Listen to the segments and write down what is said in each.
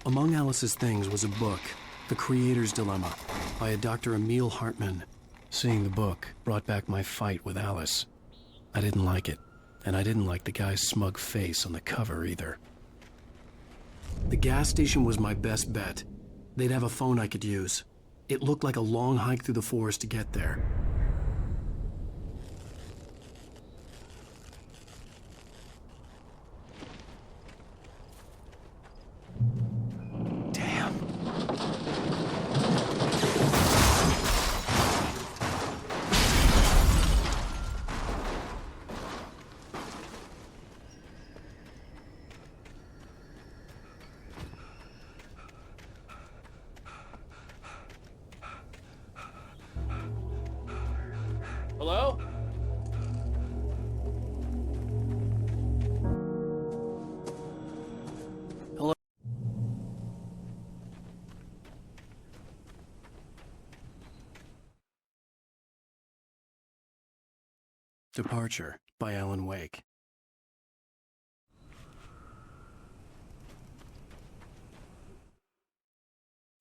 Among Alice's things was a book, The Creator's Dilemma, by a Dr. Emil Hartman. Seeing the book brought back my fight with Alice. I didn't like it, and I didn't like the guy's smug face on the cover either. The gas station was my best bet. They'd have a phone I could use. It looked like a long hike through the forest to get there. Damn. Hello? Hello? Departure by Alan Wake.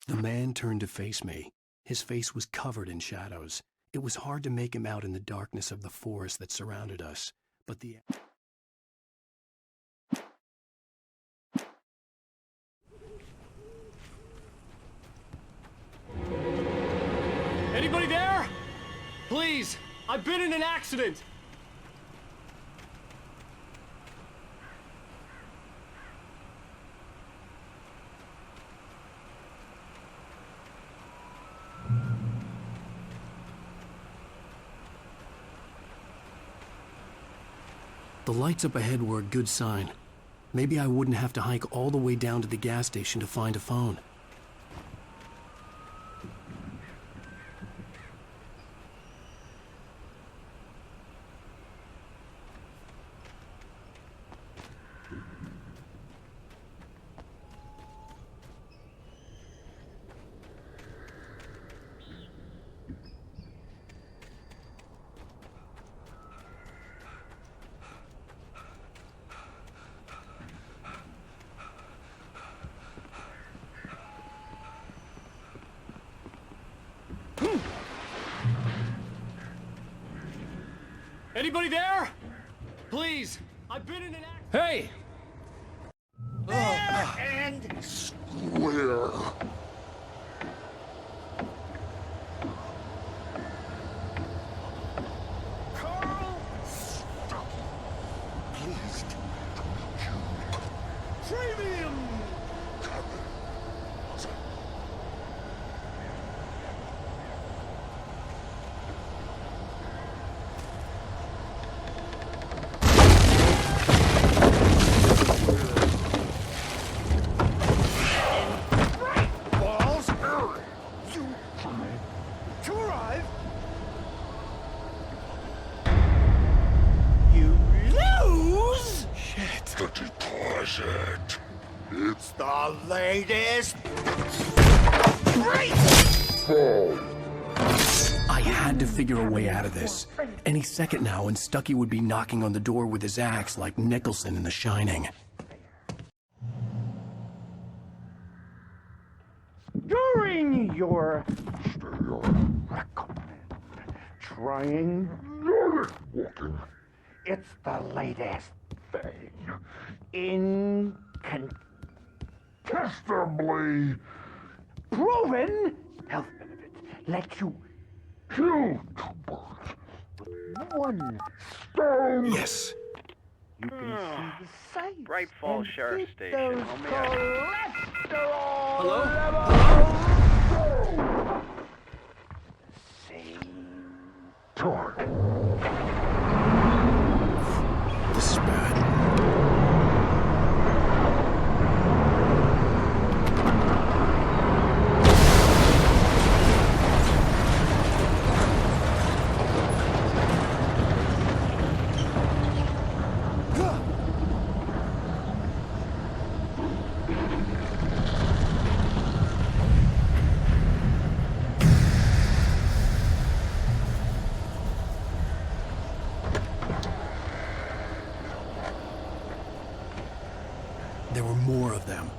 The man turned to face me. His face was covered in shadows. It was hard to make him out in the darkness of the forest that surrounded us, but the... Anybody there? Please, I've been in an accident. The lights up ahead were a good sign. Maybe I wouldn't have to hike all the way down to the gas station to find a phone. Anybody there? Please, I've been in an accident. Hey! And square. Carl, stop. Pleased to meet you. Premium. It's the latest fall. I had to figure a way out of this. Any second now, and Stucky would be knocking on the door with his axe like Nicholson in The Shining. During your recommend trying walking, it's the latest thing. Incontestably proven health benefits let you kill two birds with one stone. Yes. You can see the sights. Bright Falls and Sheriff hit Station. those cholesterol Hello? levels. Same target. This is bad. There were more of them.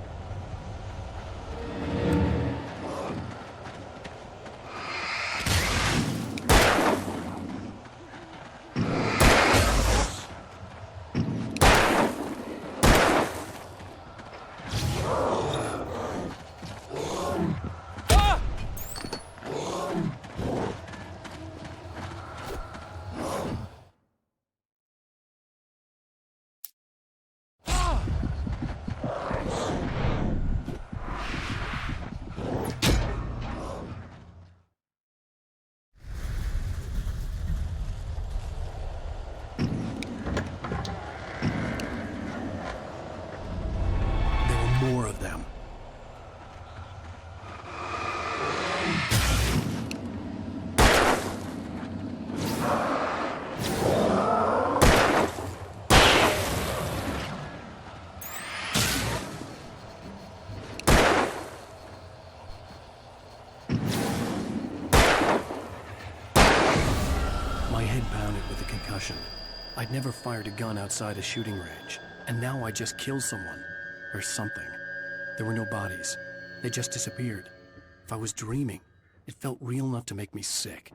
concussion. I'd never fired a gun outside a shooting range, and now I just killed someone. Or something. There were no bodies. They just disappeared. If I was dreaming, it felt real enough to make me sick.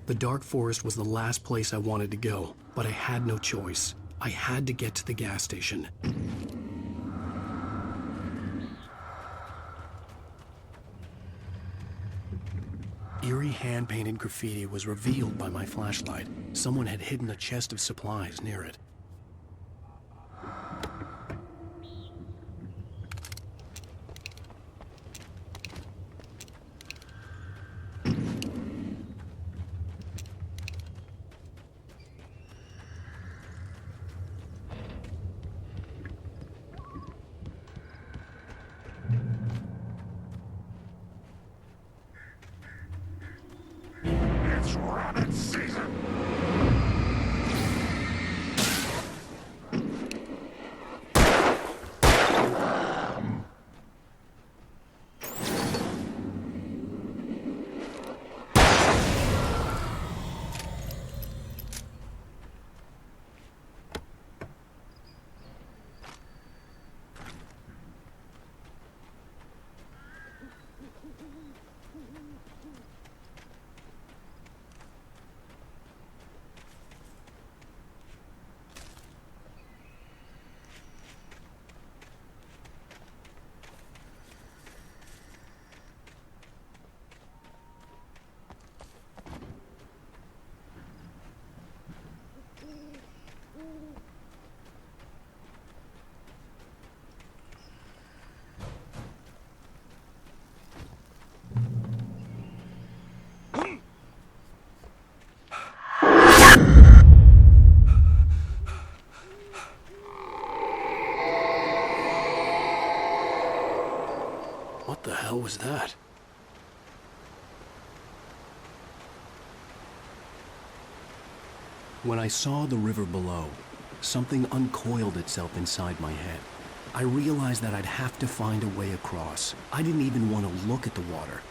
The dark forest was the last place I wanted to go, but I had no choice. I had to get to the gas station. Eerie hand-painted graffiti was revealed by my flashlight. Someone had hidden a chest of supplies near it. It's rabbit season! What the hell was that? When I saw the river below, something uncoiled itself inside my head. I realized that I'd have to find a way across. I didn't even want to look at the water.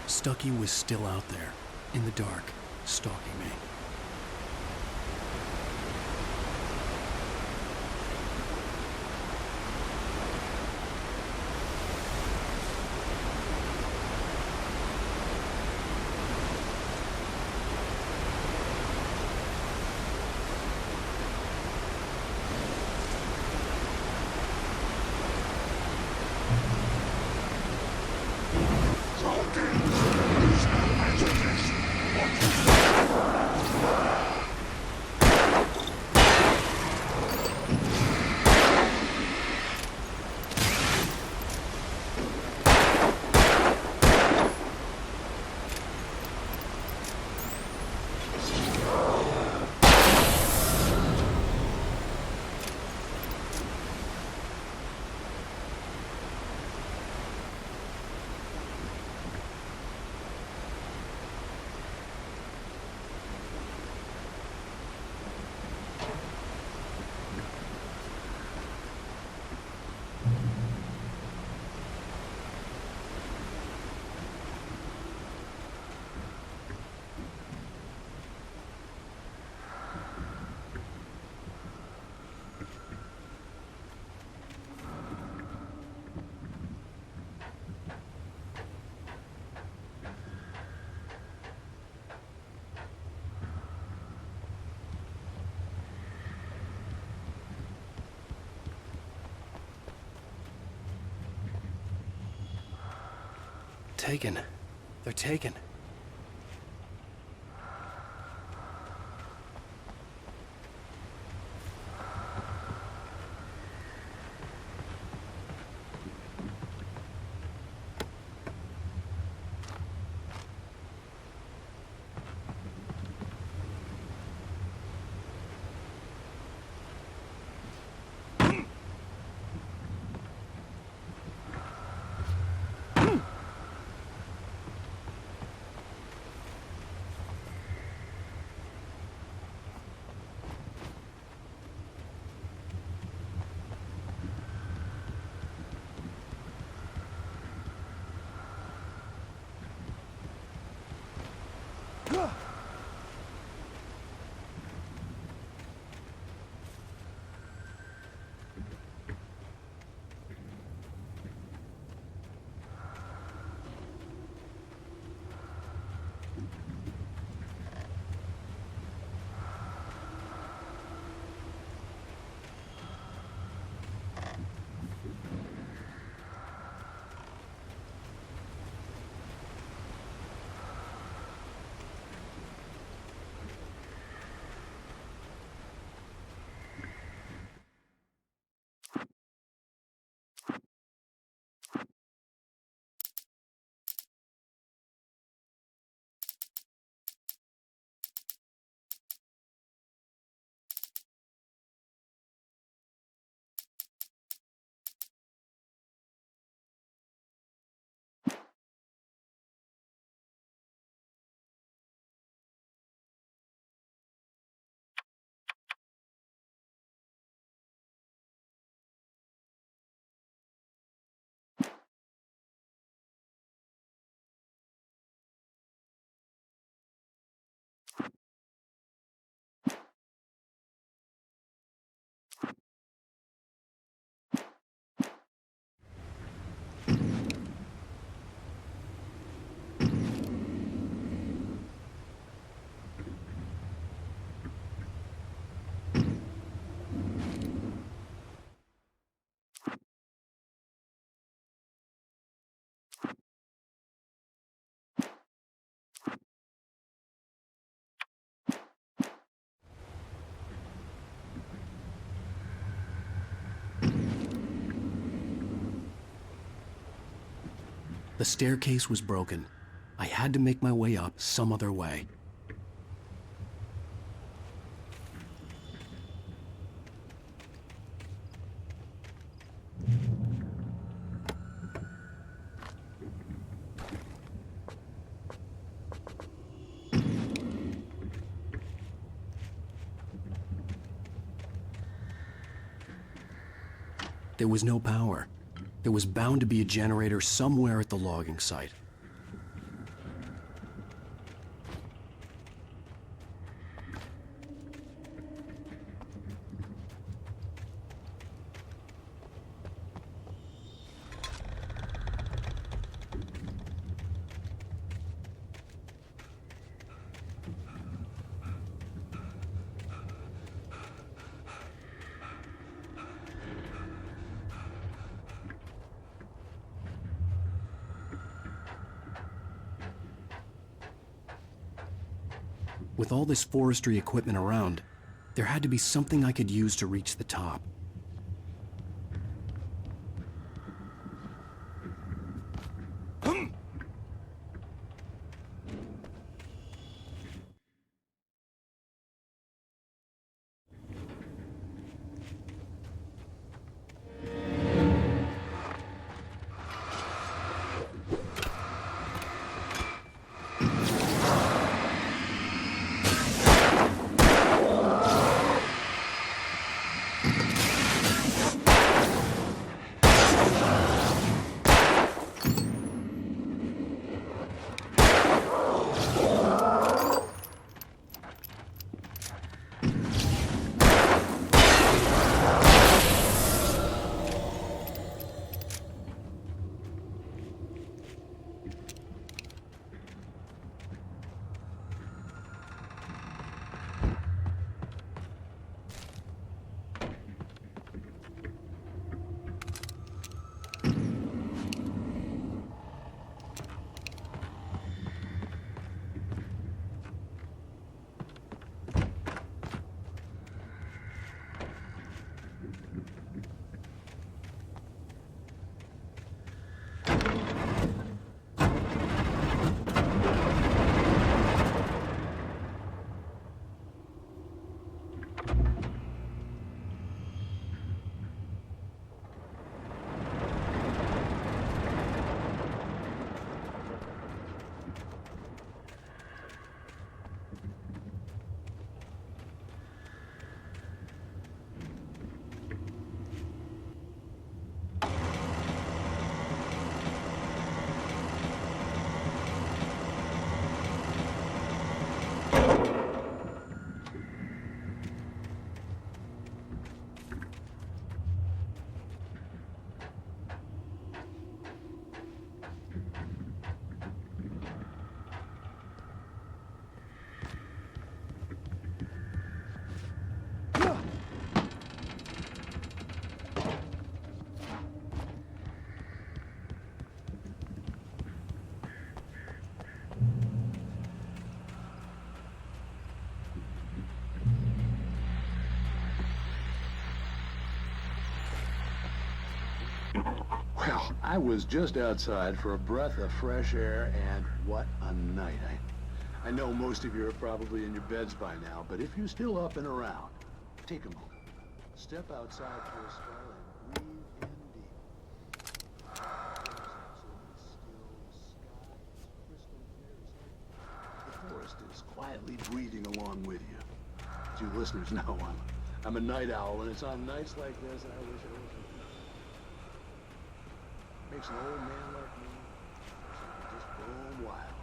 Stucky was still out there, in the dark, stalking me. taken. They're taken. The staircase was broken. I had to make my way up some other way. There was no power. There was bound to be a generator somewhere at the logging site. With all this forestry equipment around, there had to be something I could use to reach the top. I was just outside for a breath of fresh air, and what a night. I know most of you are probably in your beds by now, but if you're still up and around, take a moment. Step outside for a spell and breathe in deep. The forest is quietly breathing along with you. As you listeners know, I'm a night owl, and it's on nights like this I wish I was. Makes an old man like me just roam wild.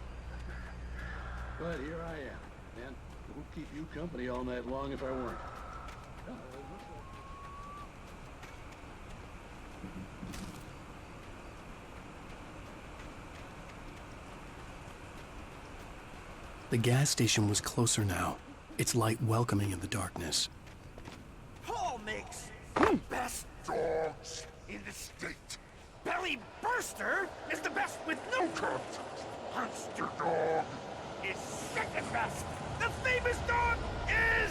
But here I am, and it would keep you company all night long if I weren't. The gas station was closer now, its light welcoming in the darkness. Paul makes the best Dogs in the state. belly burster is the best with no Content. Monster dog. is second best. The famous dog is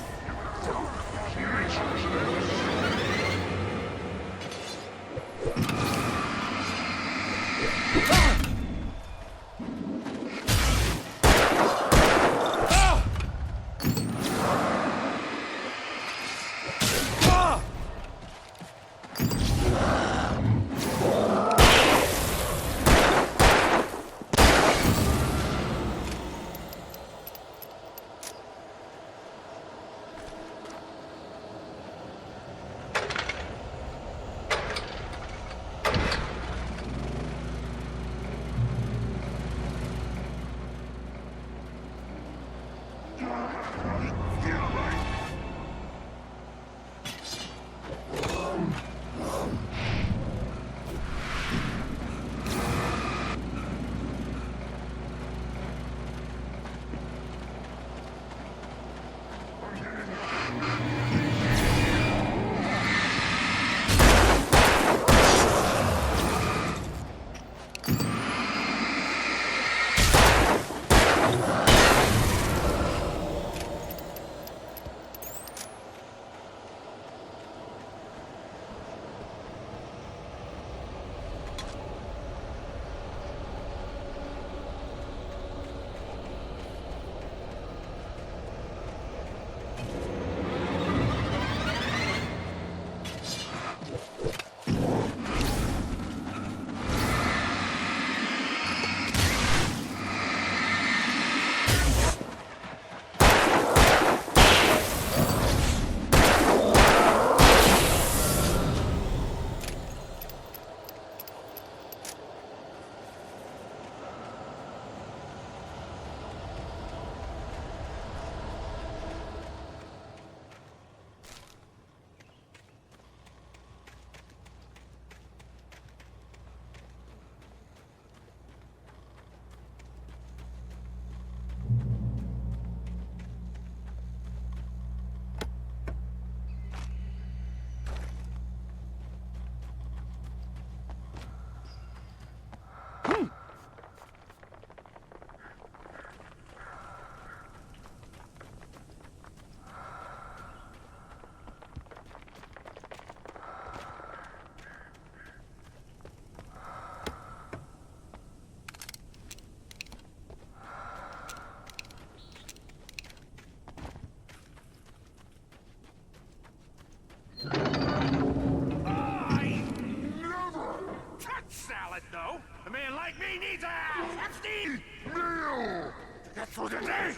salad, though. A man like me needs a hefty Meal. to get through the day.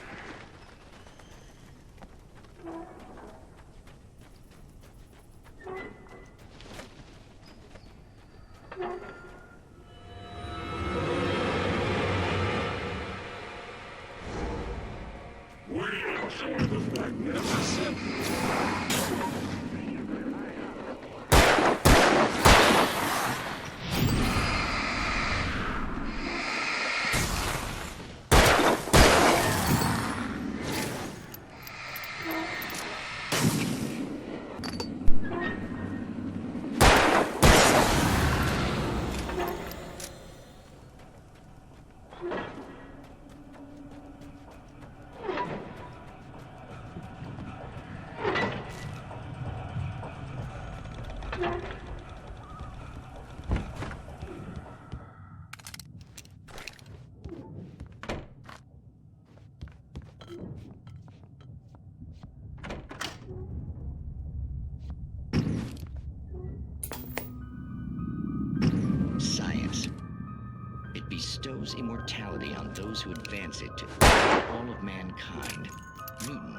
bestows immortality on those who advance it to all of mankind. Newton,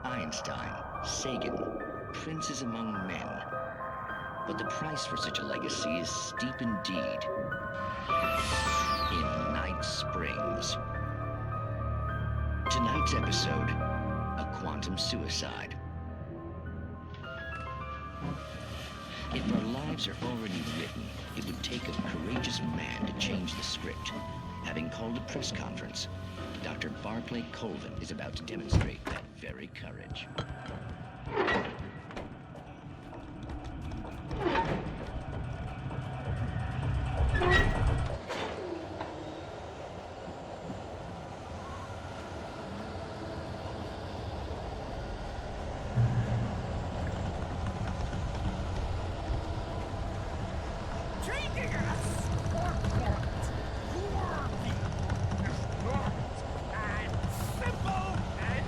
Einstein, Sagan, princes among men. But the price for such a legacy is steep indeed. In Night Springs. Tonight's episode, a quantum suicide. If our lives are already written, it would take a courageous man to change the script. Having called a press conference, Dr. Barclay Colvin is about to demonstrate that very courage. Treating us or what? Quirky is not as simple and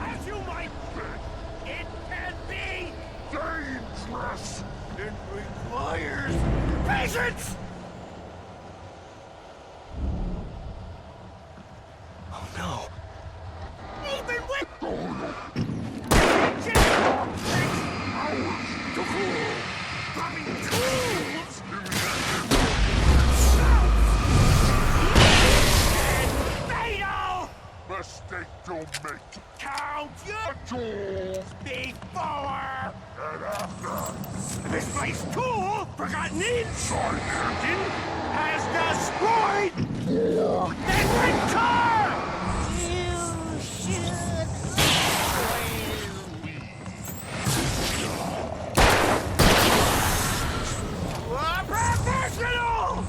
as you might think. It can be Dangerous! it requires patience. Oh no. Even with To cool! having tools and fatal. Mistake don't make. Count your Tools before. and after. Misplaced tool, forgotten inside Side has destroyed the car. You should a professional.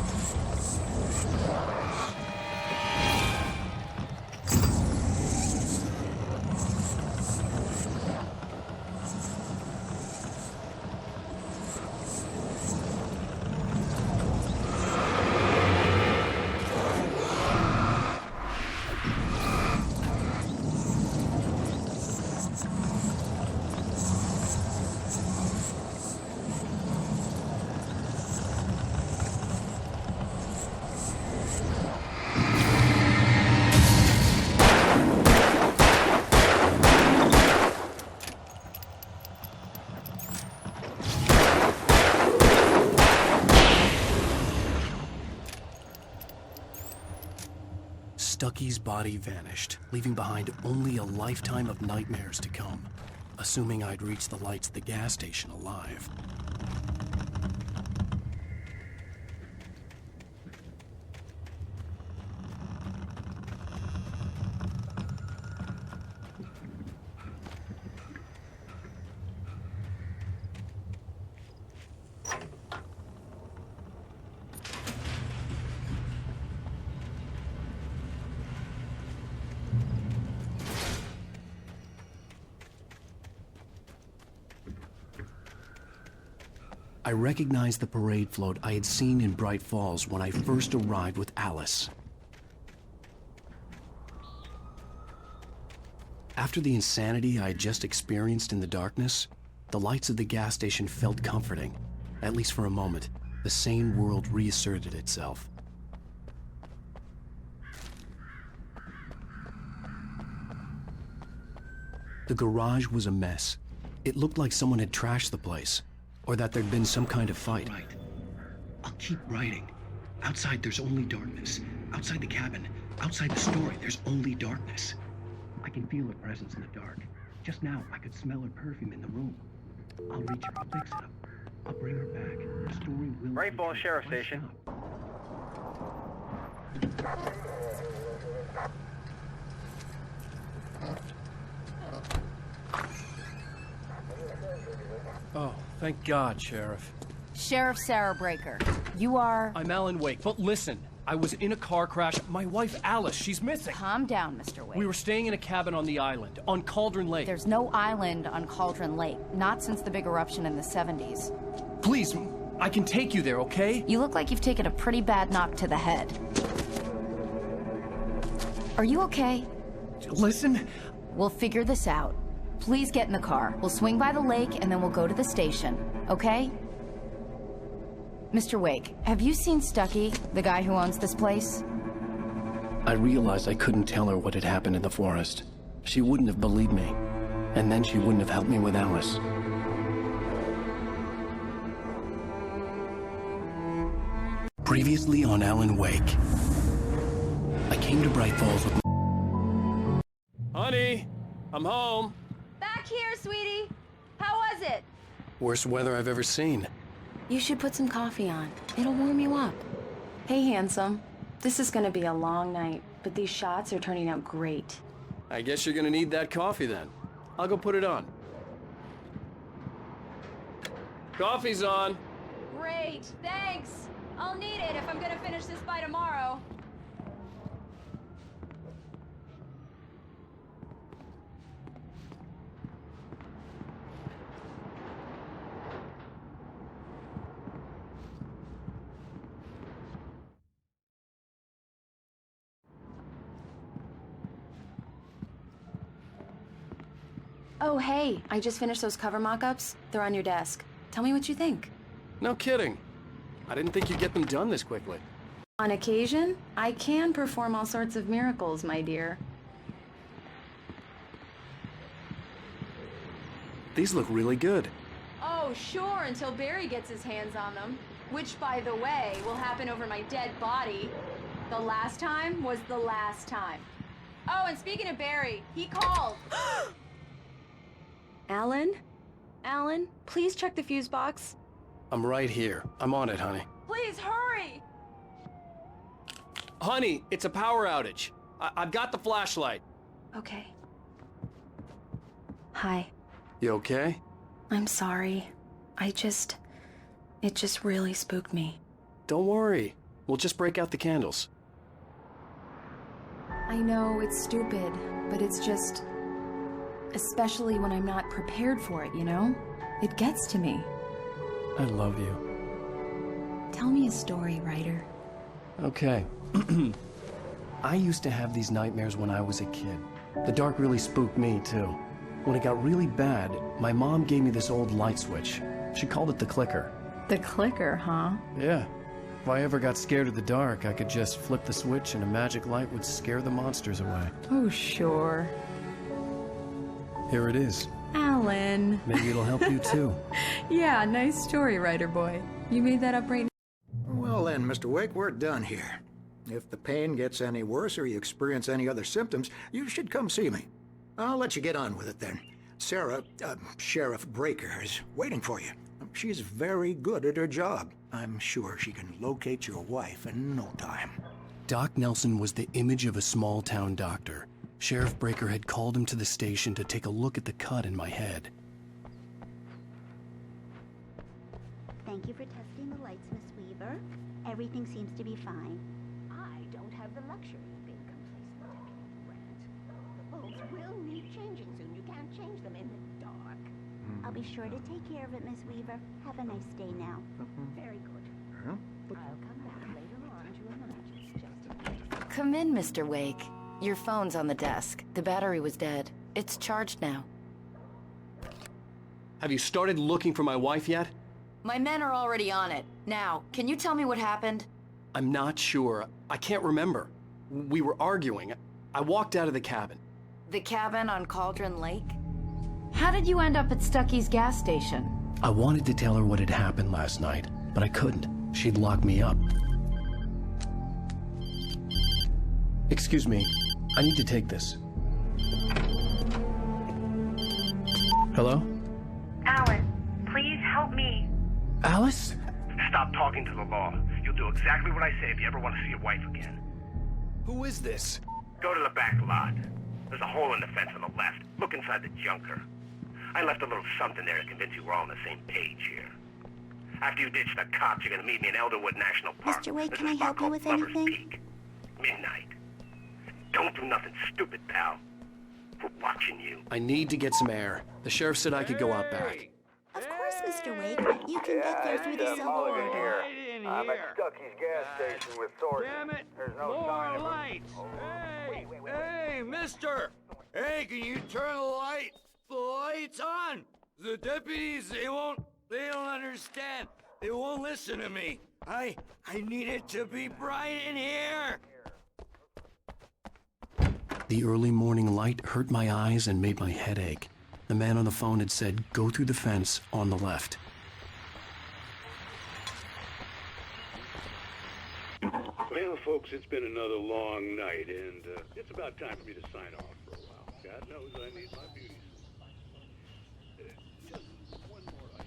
Stucky's body vanished, leaving behind only a lifetime of nightmares to come, assuming I'd reach the lights at the gas station alive. I recognized the parade float I had seen in Bright Falls when I first arrived with Alice. After the insanity I had just experienced in the darkness, the lights of the gas station felt comforting. At least for a moment, the sane world reasserted itself. The garage was a mess. It looked like someone had trashed the place, or that there'd been some kind of fight. Right. I'll keep writing. Outside, there's only darkness. Outside the cabin, outside the story, there's only darkness. I can feel her presence in the dark. Just now, I could smell her perfume in the room. I'll reach her. I'll fix it up. I'll bring her back. The story will... Rainbow Sheriff Station. Oh, thank God, Sheriff. Sheriff Sarah Breaker. You are... I'm Alan Wake, but listen, I was in a car crash. My wife, Alice, she's missing. Calm down, Mr. Wake. We were staying in a cabin on the island, on Cauldron Lake. There's no island on Cauldron Lake, not since the big eruption in the 70s. Please, I can take you there, okay? You look like you've taken a pretty bad knock to the head. Are you okay? Listen. We'll figure this out. Please get in the car. We'll swing by the lake and then we'll go to the station, okay? Mr. Wake, have you seen Stucky, the guy who owns this place? I realized I couldn't tell her what had happened in the forest. She wouldn't have believed me. And then she wouldn't have helped me with Alice. Previously on Alan Wake. I came to Bright Falls with... Honey, I'm home. Back here, sweetie. How was it? Worst weather I've ever seen. You should put some coffee on. It'll warm you up. Hey, handsome. This is gonna be a long night, but these shots are turning out great. I guess you're gonna need that coffee then. I'll go put it on. Coffee's on. Great, thanks. I'll need it if I'm gonna finish this by tomorrow. Oh, hey, I just finished those cover mock-ups. They're on your desk. Tell me what you think. No kidding. I didn't think you'd get them done this quickly. On occasion, I can perform all sorts of miracles, my dear. These look really good. Oh, sure, until Barry gets his hands on them. Which, by the way, will happen over my dead body. The last time was the last time. Oh, and speaking of Barry, he called. Alan? Alan, please check the fuse box. I'm right here. I'm on it, honey. Please, hurry! Honey, it's a power outage. I've got the flashlight. Okay. Hi. You okay? I'm sorry. It just really spooked me. Don't worry. We'll just break out the candles. I know it's stupid, but it's just... Especially when I'm not prepared for it, you know? It gets to me. I love you. Tell me a story, writer. Okay. I used to have these nightmares when I was a kid. The dark really spooked me, too. When it got really bad, my mom gave me this old light switch. She called it the clicker. The clicker, huh? Yeah. If I ever got scared of the dark, I could just flip the switch and a magic light would scare the monsters away. Oh, sure. Here it is. Alan. Maybe it'll help you, too. Yeah, nice story, writer boy. You made that up right now. Well then, Mr. Wake, we're done here. If the pain gets any worse or you experience any other symptoms, you should come see me. I'll let you get on with it then. Sarah, Sheriff Breaker, is waiting for you. She's very good at her job. I'm sure she can locate your wife in no time. Doc Nelson was the image of a small-town doctor. Sheriff Breaker had called him to the station to take a look at the cut in my head. Thank you for testing the lights, Miss Weaver. Everything seems to be fine. I don't have the luxury of being complacent, Deputy Grant. The bulbs will need changing soon. You can't change them in the dark. I'll be sure to take care of it, Miss Weaver. Have a nice day now. Very good. I'll come back later on to remind you, just in case. Come in, Mr. Wake. Your phone's on the desk. The battery was dead. It's charged now. Have you started looking for my wife yet? My men are already on it. Now, can you tell me what happened? I'm not sure. I can't remember. We were arguing. I walked out of the cabin. The cabin on Cauldron Lake? How did you end up at Stucky's gas station? I wanted to tell her what had happened last night, but I couldn't. She'd lock me up. Excuse me. I need to take this. Hello? Alan, please help me. Alice? Stop talking to the law. You'll do exactly what I say if you ever want to see your wife again. Who is this? Go to the back lot. There's a hole in the fence on the left. Look inside the junker. I left a little something there to convince you we're all on the same page here. After you ditch the cops, you're gonna meet me in Elderwood National Park. Mr. Wake, There's can a I spot help you called with Lover's anything? Peak. Midnight. Don't do nothing stupid, pal. We're watching you. I need to get some air. The sheriff said I could go out back. Of course, Mr. Wake. You can get there through the civil order. I'm at Stucky's gas station with Thornton. Damn it! There's no sign of him. lights! Hey, Hey, mister! Hey, can you turn the lights on? The deputies, they don't understand. They won't listen to me. I need it to be bright in here. The early morning light hurt my eyes and made my head ache. The man on the phone had said, go through the fence on the left. Well, folks, it's been another long night, and it's about time for me to sign off for a while. God knows I need my beauty sleep. Just one more item.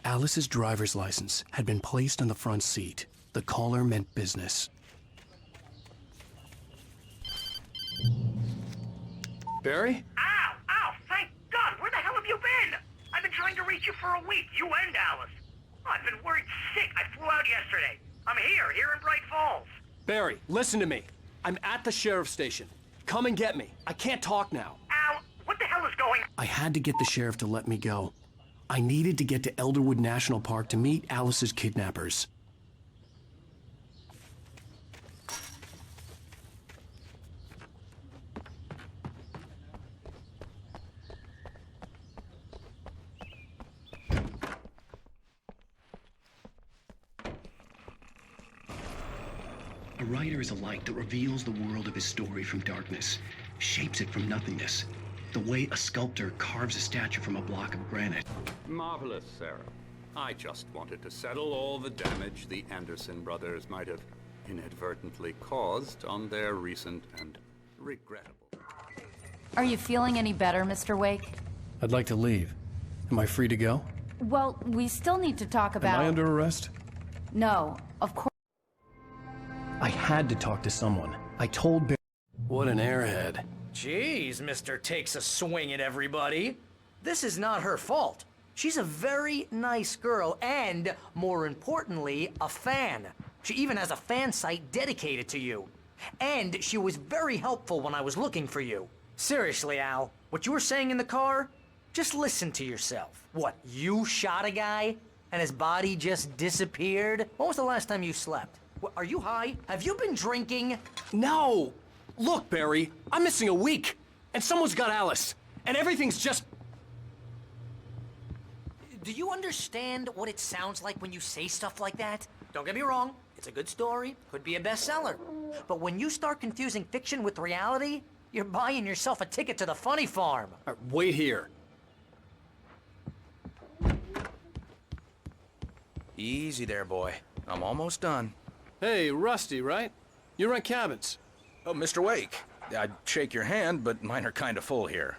Alice's driver's license had been placed on the front seat. The caller meant business. Barry? Ow! Ow! Thank God! Where the hell have you been? I've been trying to reach you for a week, you and Alice. I've been worried sick. I flew out yesterday. I'm here in Bright Falls. Barry, listen to me. I'm at the sheriff's station. Come and get me. I can't talk now. Al, what the hell is going on? I had to get the sheriff to let me go. I needed to get to Elderwood National Park to meet Alice's kidnappers. A writer is a light that reveals the world of his story from darkness, shapes it from nothingness, the way a sculptor carves a statue from a block of granite. Marvelous, Sarah. I just wanted to settle all the damage the Anderson brothers might have inadvertently caused on their recent and regrettable... Are you feeling any better, Mr. Wake? I'd like to leave. Am I free to go? Well, we still need to talk about... Am I under arrest? No, of course. I had to talk to someone. I told Barry... What an airhead. Jeez, Mr. Takes a Swing at Everybody. This is not her fault. She's a very nice girl and, more importantly, a fan. She even has a fan site dedicated to you. And she was very helpful when I was looking for you. Seriously, Al, what you were saying in the car? Just listen to yourself. What, you shot a guy and his body just disappeared? When was the last time you slept? What, are you high? Have you been drinking? No! Look, Barry, I'm missing a week, and someone's got Alice, and everything's just... Do you understand what it sounds like when you say stuff like that? Don't get me wrong, it's a good story, could be a bestseller. But when you start confusing fiction with reality, you're buying yourself a ticket to the funny farm. Wait here. Easy there, boy. I'm almost done. Hey, Rusty, right? You rent cabins. Oh, Mr. Wake. I'd shake your hand, but mine are kind of full here.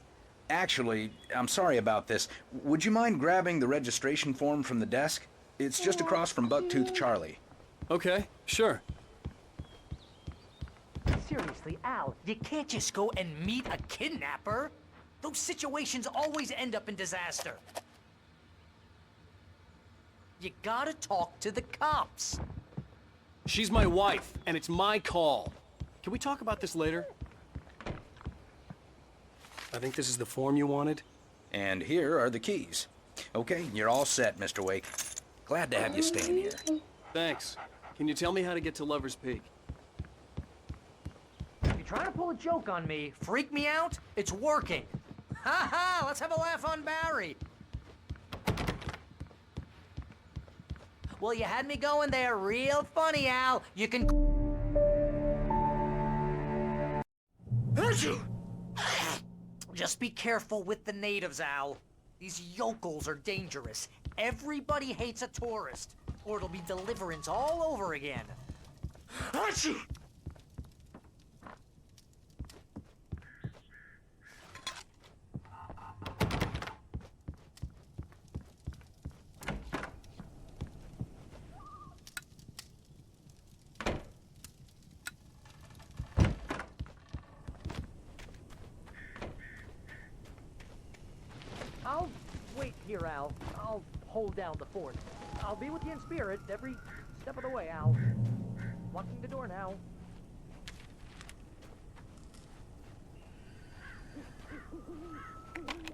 Actually, I'm sorry about this. Would you mind grabbing the registration form from the desk? It's just across from Bucktooth Charlie. Okay, sure. Seriously, Al, you can't just go and meet a kidnapper. Those situations always end up in disaster. You gotta talk to the cops. She's my wife, and it's my call. Can we talk about this later? I think this is the form you wanted. And here are the keys. Okay, you're all set, Mr. Wake. Glad to have you staying here. Thanks. Can you tell me how to get to Lover's Peak? You're trying to pull a joke on me, freak me out? It's working. Ha ha! Let's have a laugh on Barry. Well, you had me going there real funny, Al. You can... Just be careful with the natives, Al. These yokels are dangerous. Everybody hates a tourist, or it'll be Deliverance all over again. I'll wait here, Al. I'll hold down the fort. I'll be with you in spirit every step of the way, Al. Locking the door now.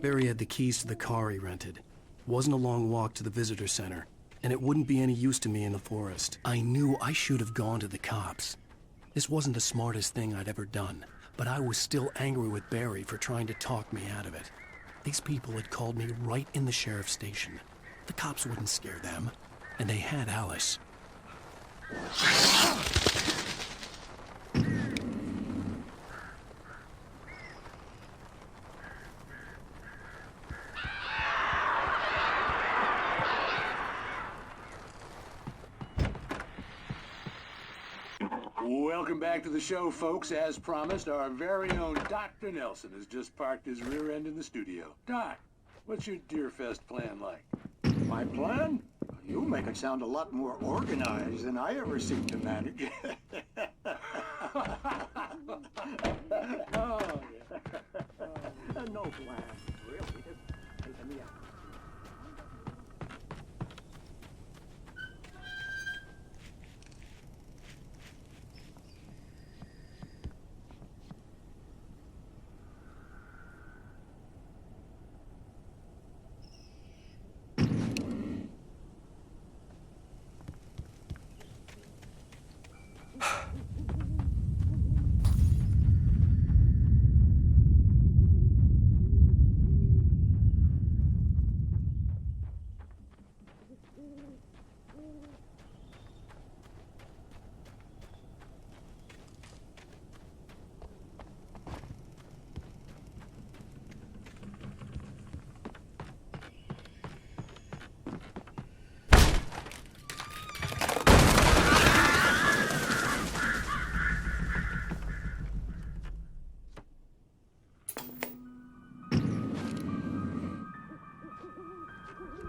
Barry had the keys to the car he rented. Wasn't a long walk to the visitor center. and it wouldn't be any use to me in the forest. I knew I should have gone to the cops. This wasn't the smartest thing I'd ever done, but I was still angry with Barry for trying to talk me out of it. These people had called me right in the sheriff's station. The cops wouldn't scare them, and they had Alice. Welcome back to the show, folks. As promised, our very own Dr. Nelson has just parked his rear end in the studio. Doc, what's your Deerfest plan like? My plan? You make it sound a lot more organized than I ever seem to manage. Oh, yeah. No plan, really. Just taking me out.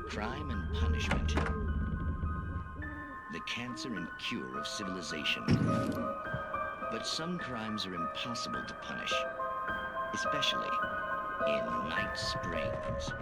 Crime and punishment. The cancer and cure of civilization. But some crimes are impossible to punish, especially in Night Springs.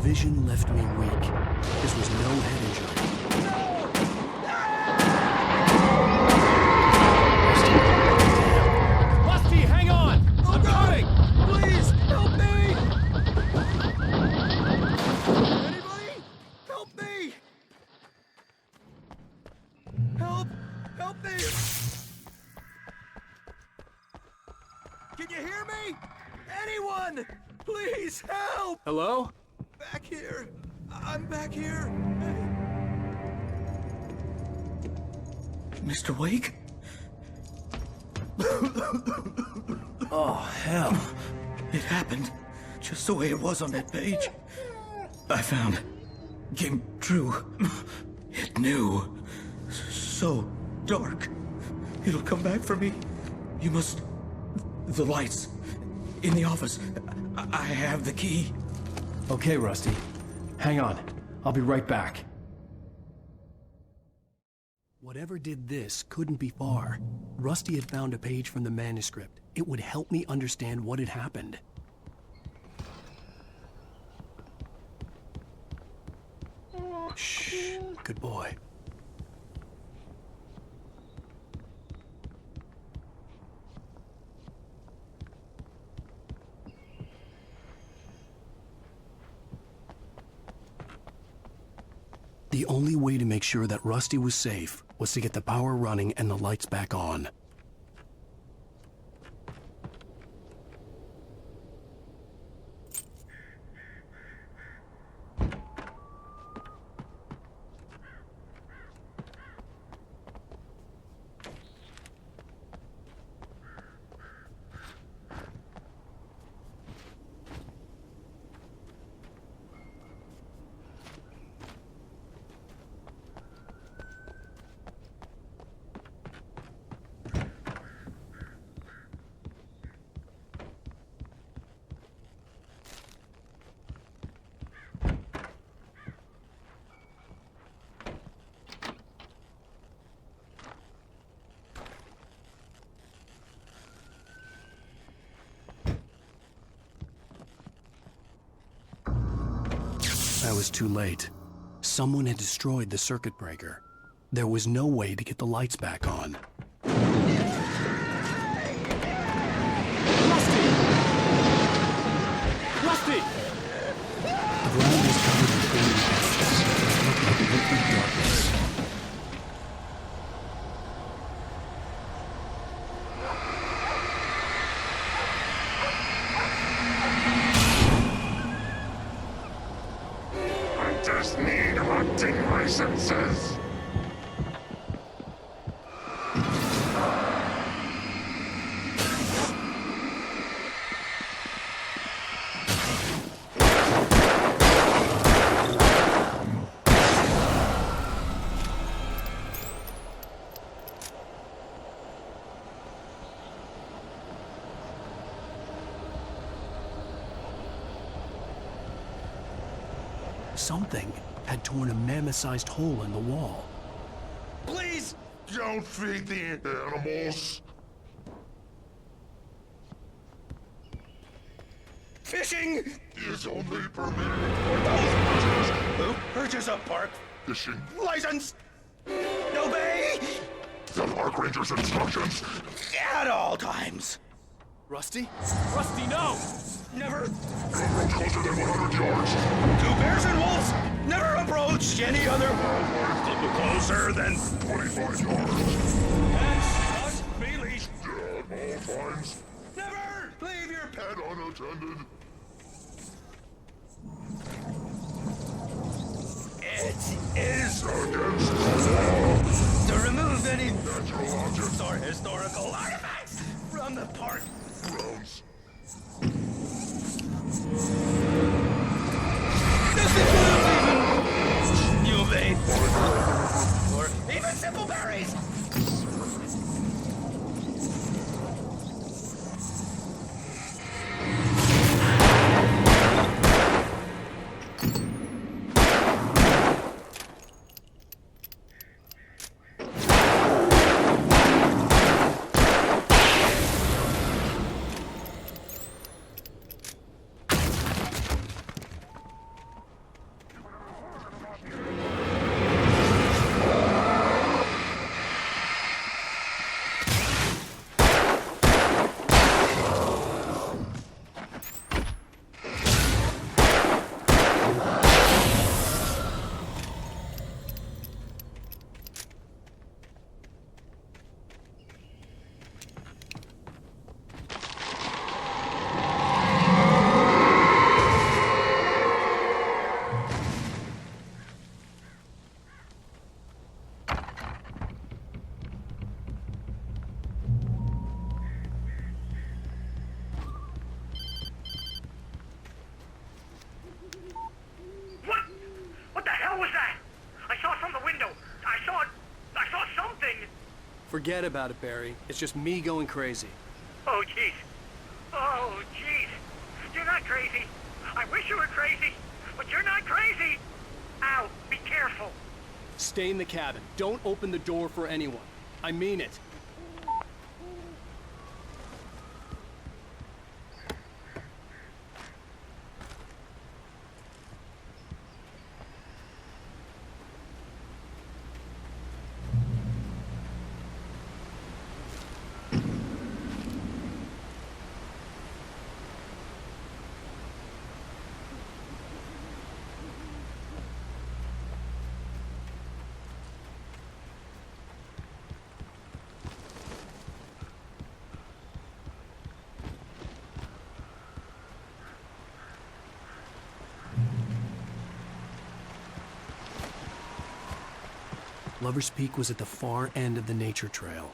Vision left me weak. This was no head injury. Rusty, hang on! I'm coming! Please, help me! Anybody? Help me! Help! Help me! Can you hear me? Anyone! Please, help! Hello? Back here. I'm back here. Mr. Wake? Oh, hell. It happened just the way it was on that page. I found. Came true. It knew. So dark. It'll come back for me. You must. The lights. In the office. I have the key. Okay, Rusty. Hang on. I'll be right back. Whatever did this couldn't be far. Rusty had found a page from the manuscript. It would help me understand what had happened. Shh. Good boy. The only way to make sure that Rusty was safe was to get the power running and the lights back on. I was too late. Someone had destroyed the circuit breaker. There was no way to get the lights back on. Rusty! The ground was covered in flaming ashes. It looked like liquid darkness. I just need hunting licenses. Something had torn a mammoth-sized hole in the wall. Please don't feed the animals. Fishing Is only permitted for those Who purchase a park fishing license. Obey the park ranger's instructions. at all times. Rusty? Rusty, no! Never. Don't approach closer than 100 yards. To bears and wolves, never approach any other. Closer than 25 yards. Pets must be leashed. At all times. Never leave your pet. Pet unattended. It is Against the law. to remove any Natural objects. or historical artifacts from the park. Grounds. This includes even you bait or even simple berries. What the hell was that? I saw it from the window. I saw something. Forget about it, Barry. It's just me going crazy. Oh, jeez. Oh, jeez. You're not crazy. I wish you were crazy, but you're not crazy. Ow, be careful. Stay in the cabin. Don't open the door for anyone. I mean it. Lover's Peak was at the far end of the nature trail.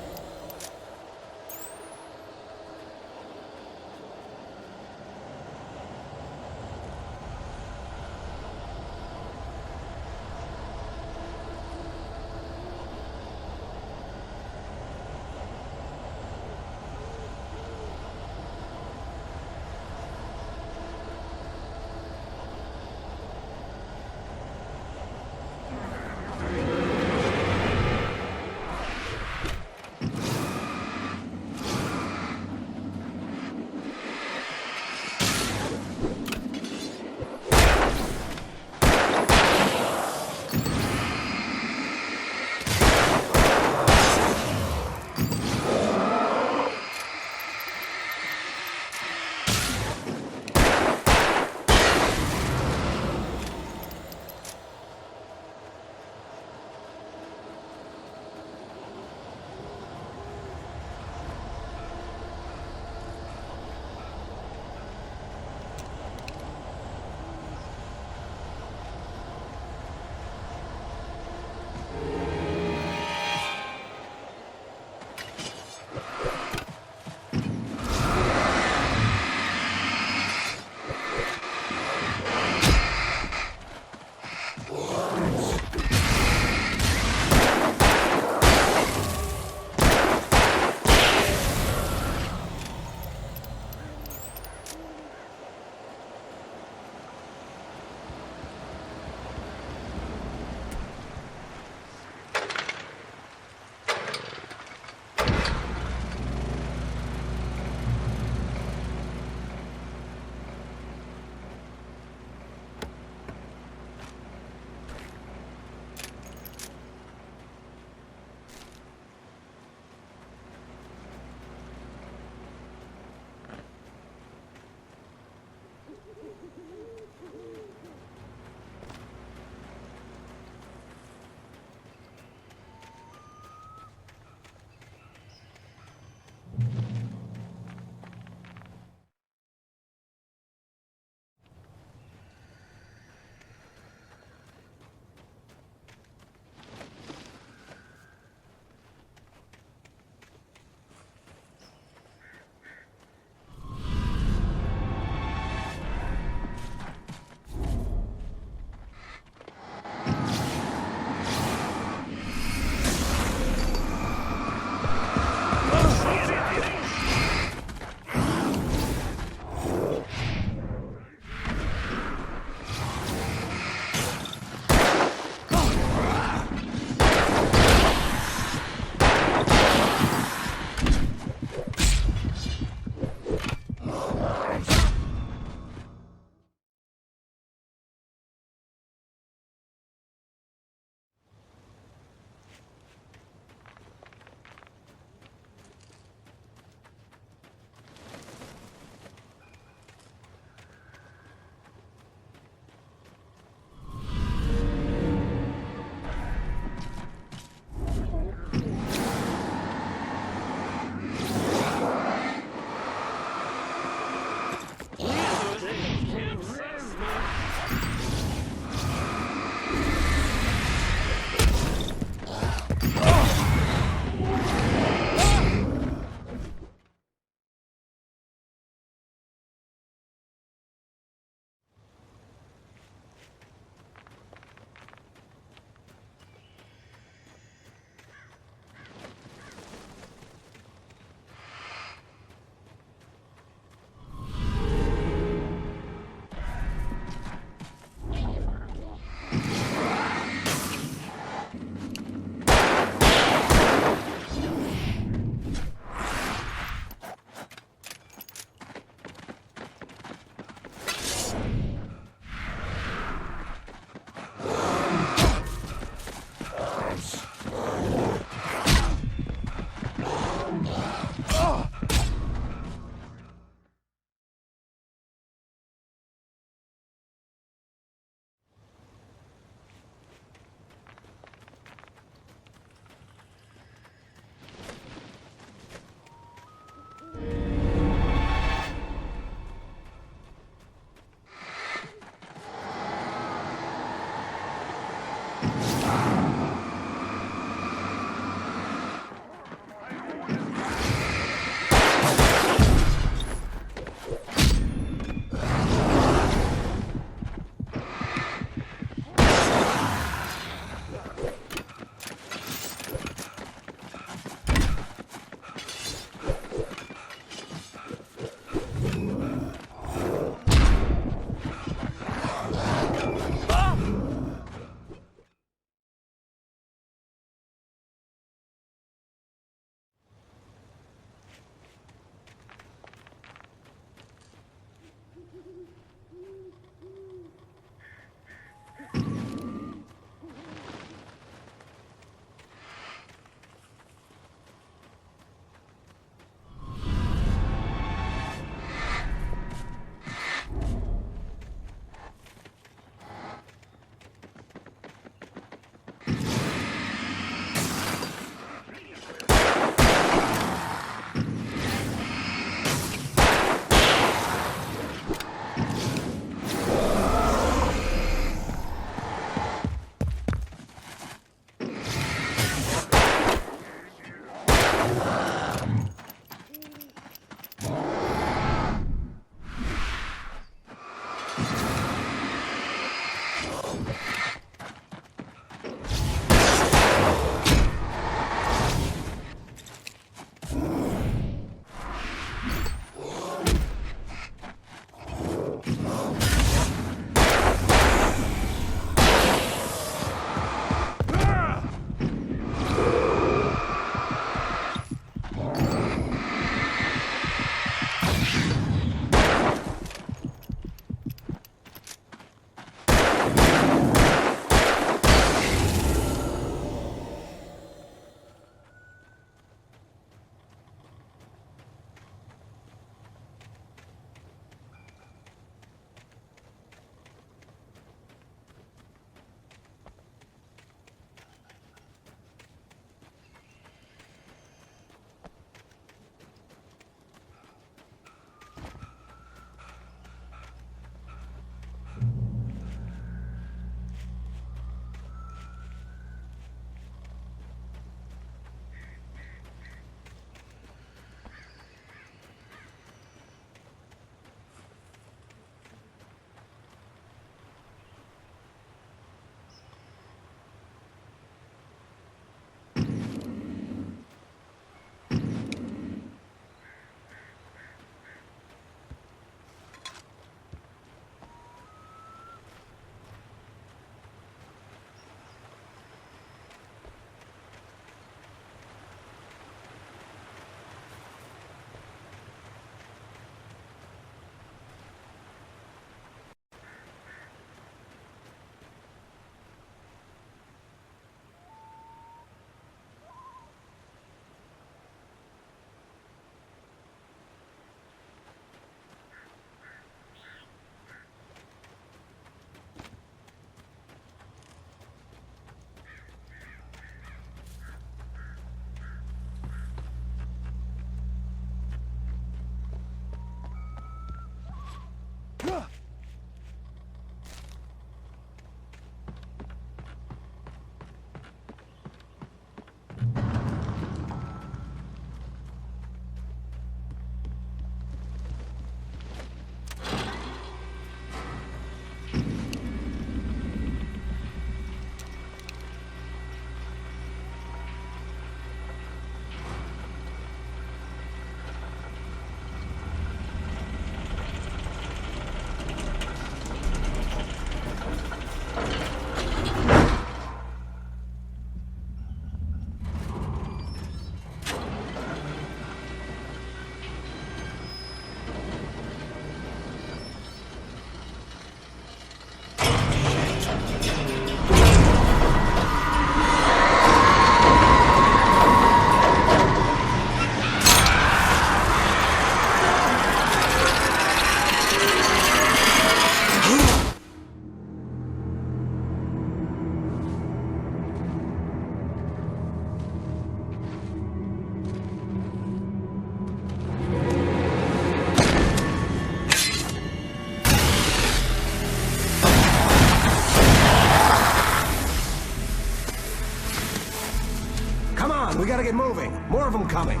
gotta get moving. More of them coming.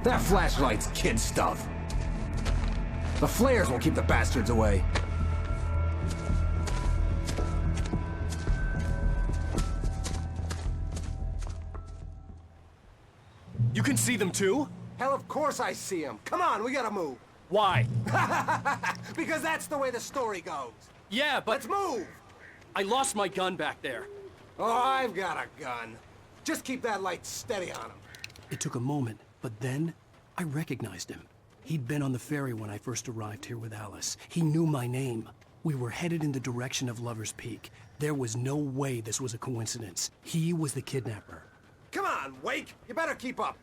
That flashlight's kid stuff. The flares will keep the bastards away. You can see them too? Hell, of course I see them. Come on, we gotta move. Why? Because that's the way the story goes. Yeah, but... Let's move! I lost my gun back there. Oh, I've got a gun. Just keep that light steady on him. It took a moment, but then I recognized him. He'd been on the ferry when I first arrived here with Alice. He knew my name. We were headed in the direction of Lover's Peak. There was no way this was a coincidence. He was the kidnapper. Come on, Wake! You better keep up.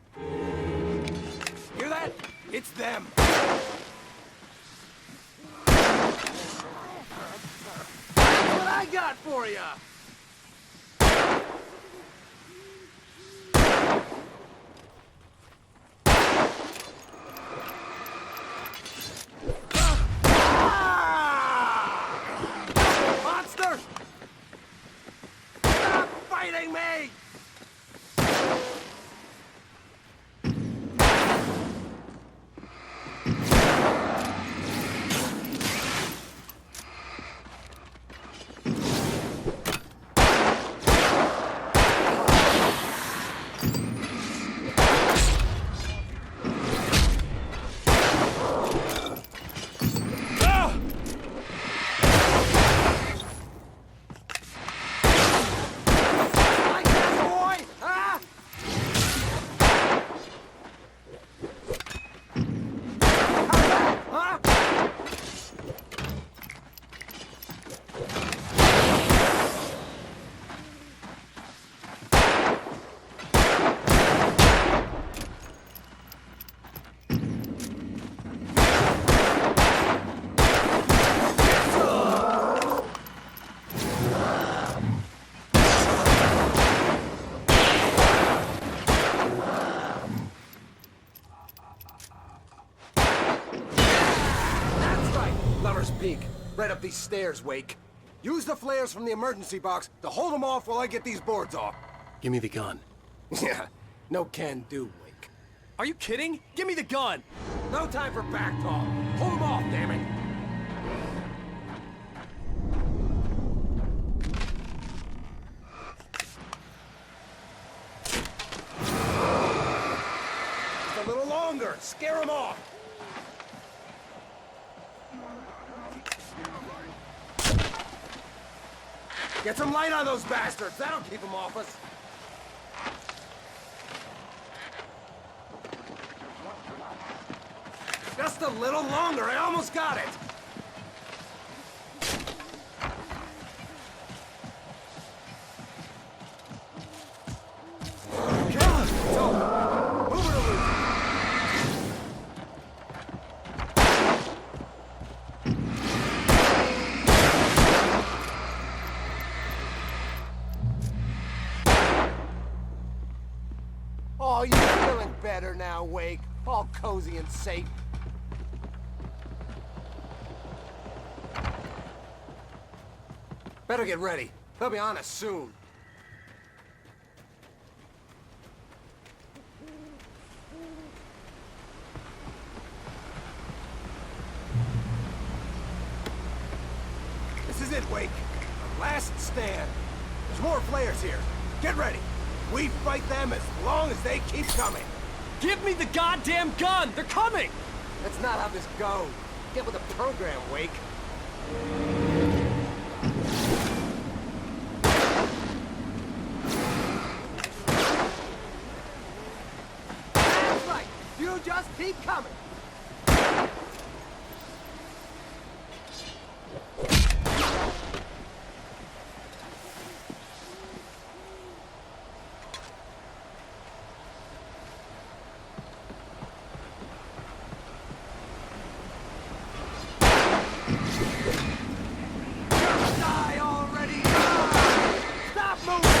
Hear that? It's them. What I got for you? Monster! Stop fighting me! Peak. Right up these stairs, Wake. Use the flares from the emergency box to hold them off while I get these boards off. Give me the gun. Yeah, no can do, Wake. Are you kidding? Give me the gun! No time for back talk. Hold them off, damn it! Just a little longer. Scare them off. Get some light on those bastards! That'll keep them off us! Just a little longer! I almost got it! Come on! It's over! Move it or lose it! Oh, you're feeling better now, Wake. All cozy and safe. Better get ready. They'll be on us soon. This is it, Wake. Our last stand. There's more flares here. Get ready. We fight them as long as they keep coming. Give me the goddamn gun! They're coming! That's not how this goes. Get with the program, Wake. That's right. You just keep coming. Die already! Stop moving!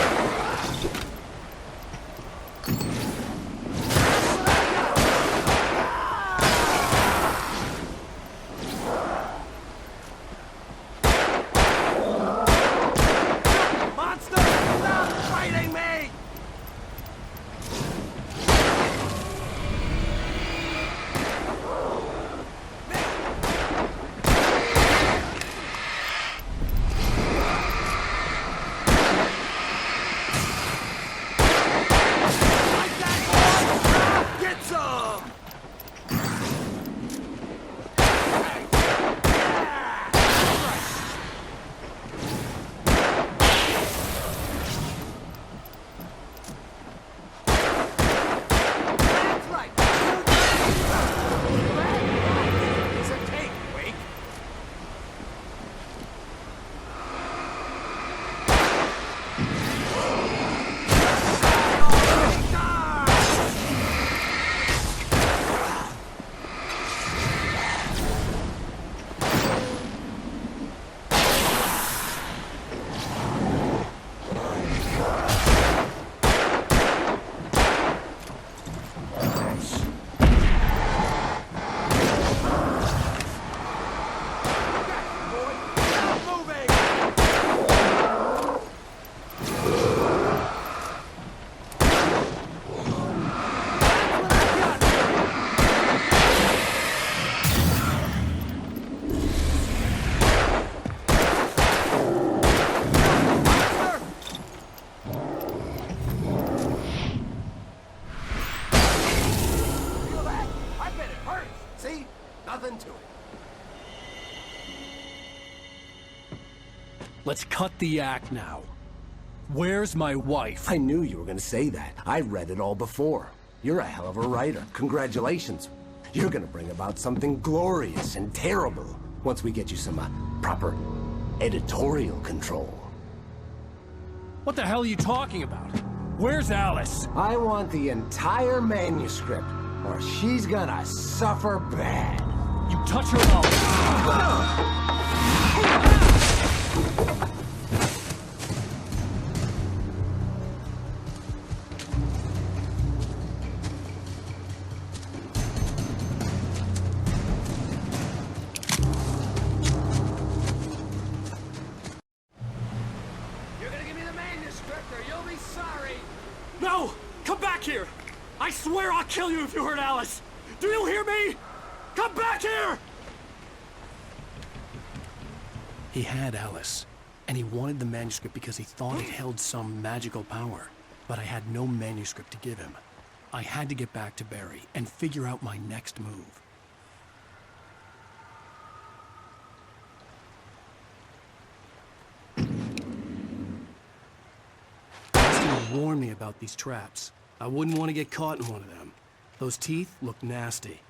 Nothing to it. Let's cut the act now. Where's my wife? I knew you were gonna say that. I read it all before. You're a hell of a writer. Congratulations. You're gonna bring about something glorious and terrible once we get you some proper editorial control. What the hell are you talking about? Where's Alice? I want the entire manuscript, or she's gonna suffer bad. You touch her mouth. No! Come back here! I swear I'll kill you if you hurt Alice! Do you hear me? Come back here! He had Alice, and he wanted the manuscript because he thought it held some magical power. But I had no manuscript to give him. I had to get back to Barry and figure out my next move. Warned me about these traps. I wouldn't want to get caught in one of them. Those teeth look nasty.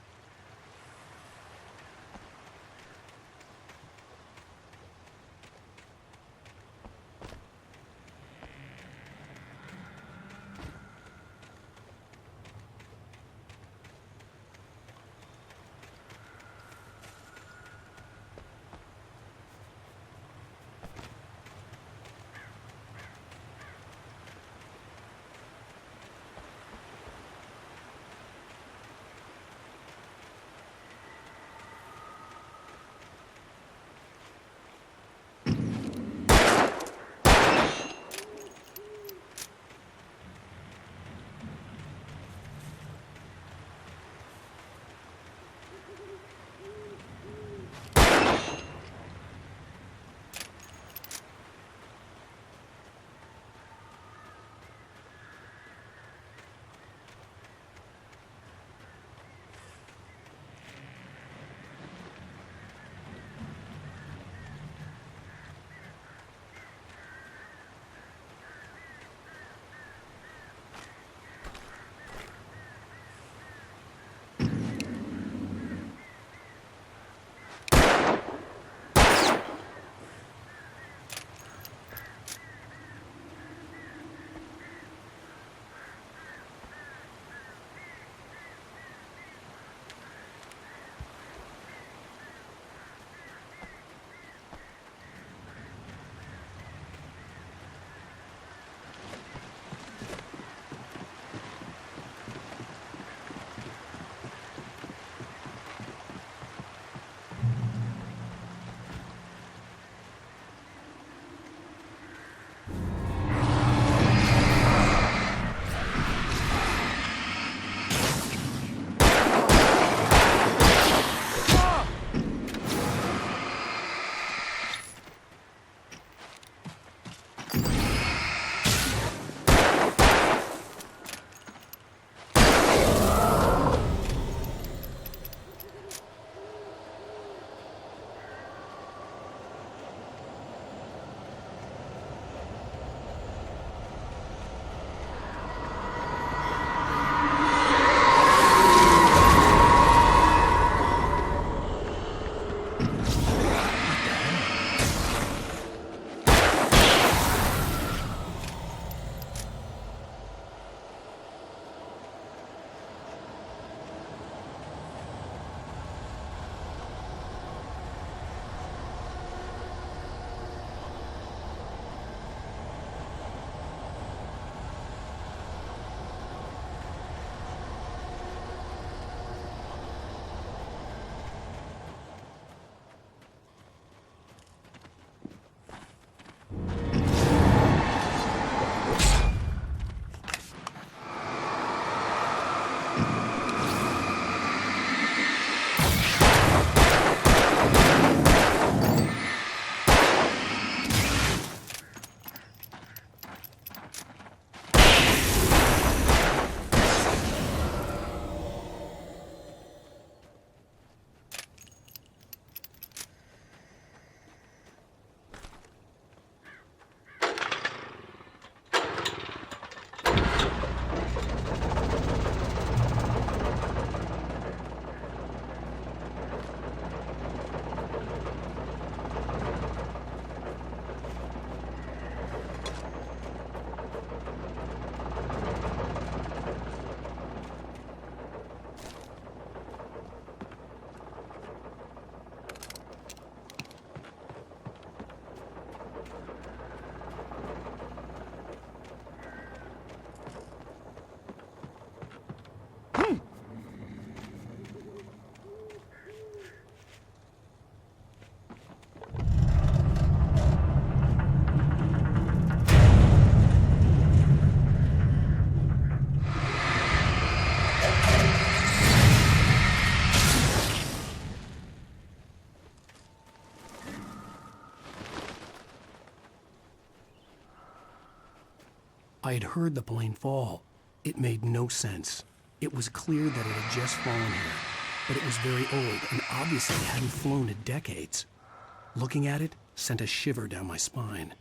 I had heard the plane fall. It made no sense. It was clear that it had just fallen here, but it was very old and obviously hadn't flown in decades. Looking at it sent a shiver down my spine.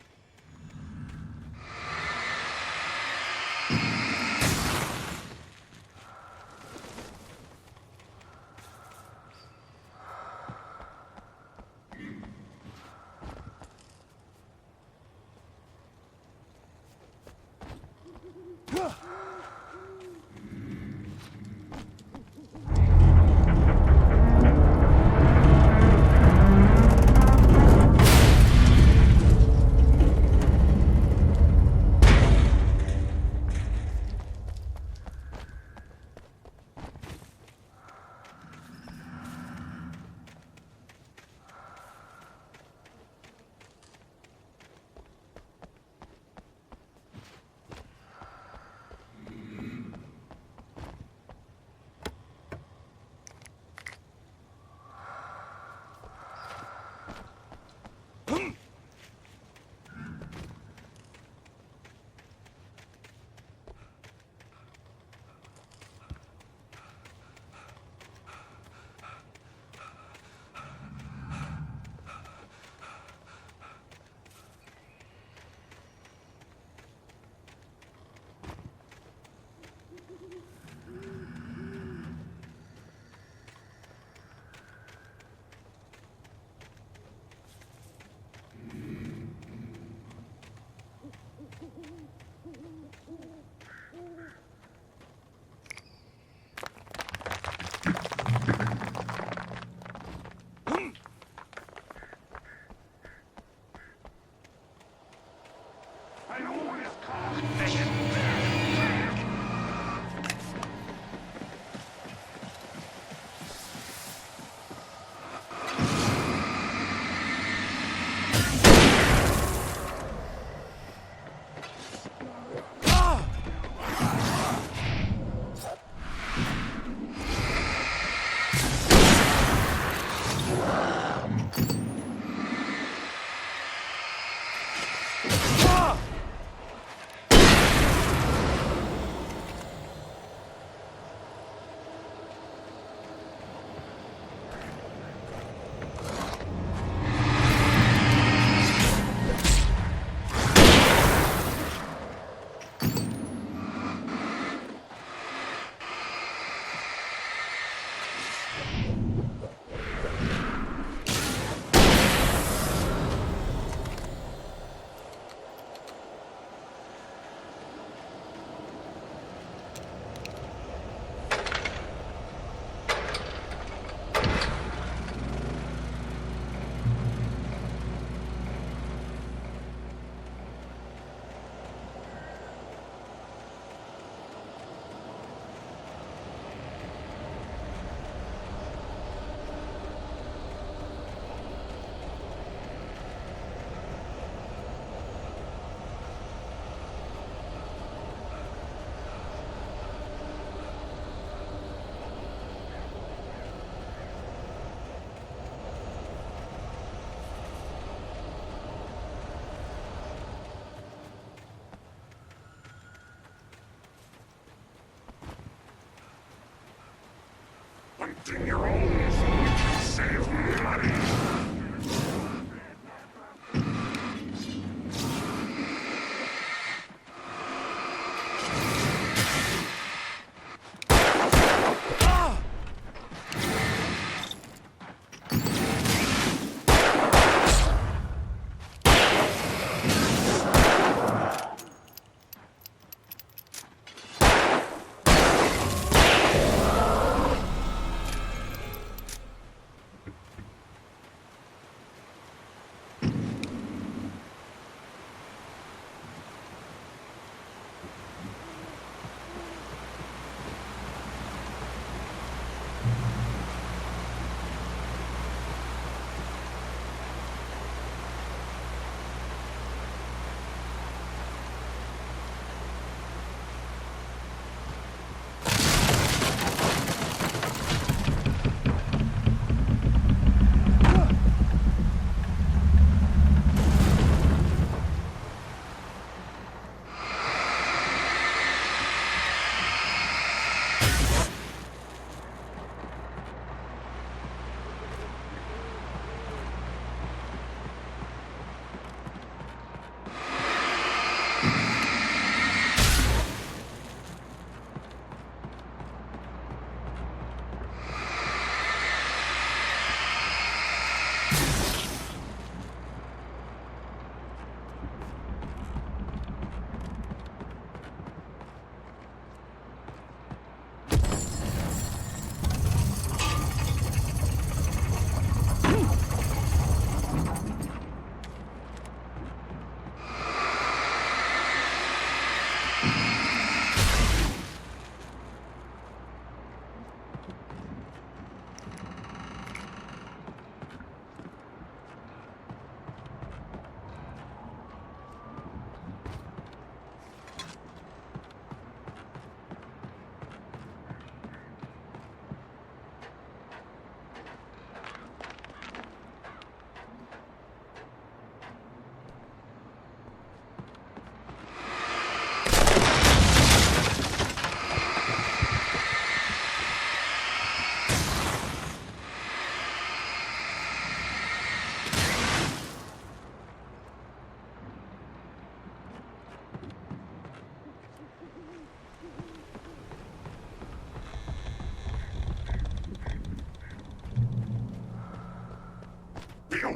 Hunting your own can save money.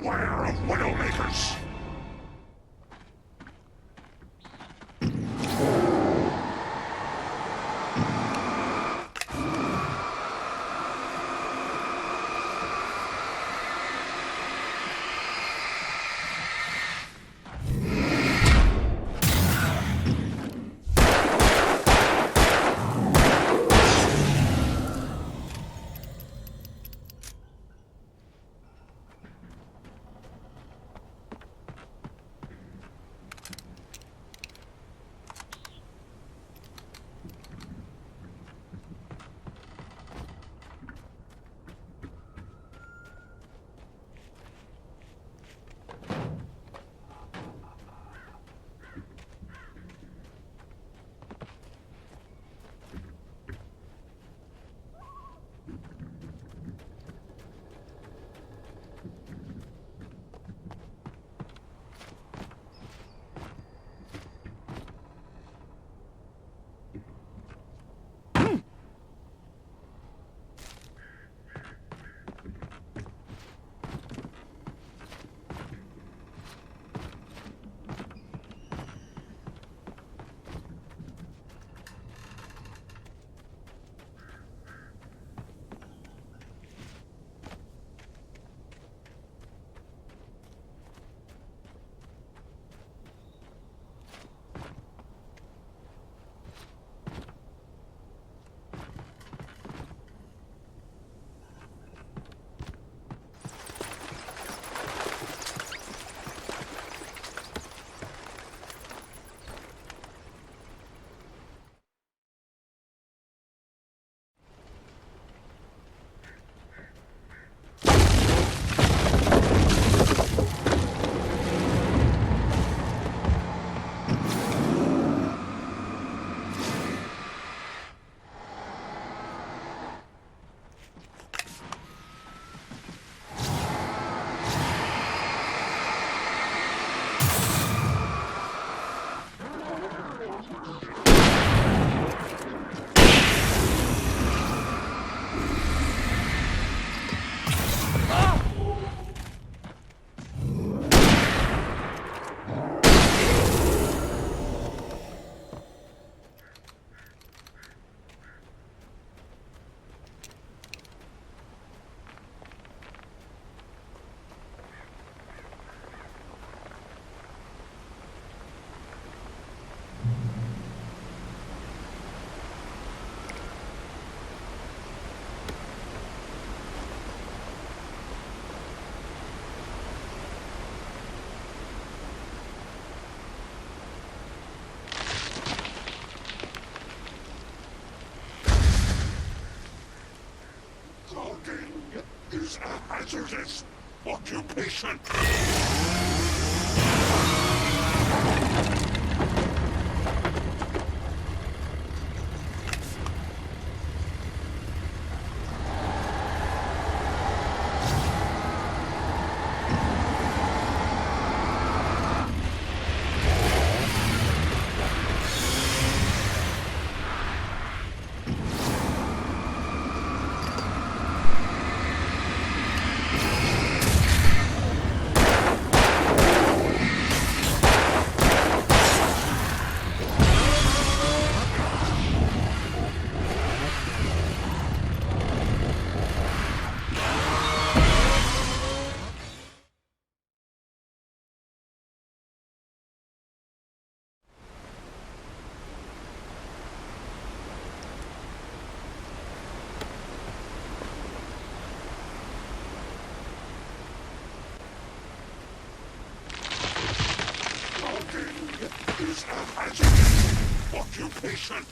Beware of Widowmakers! Is a hazardous occupation. Is a hazardous occupation.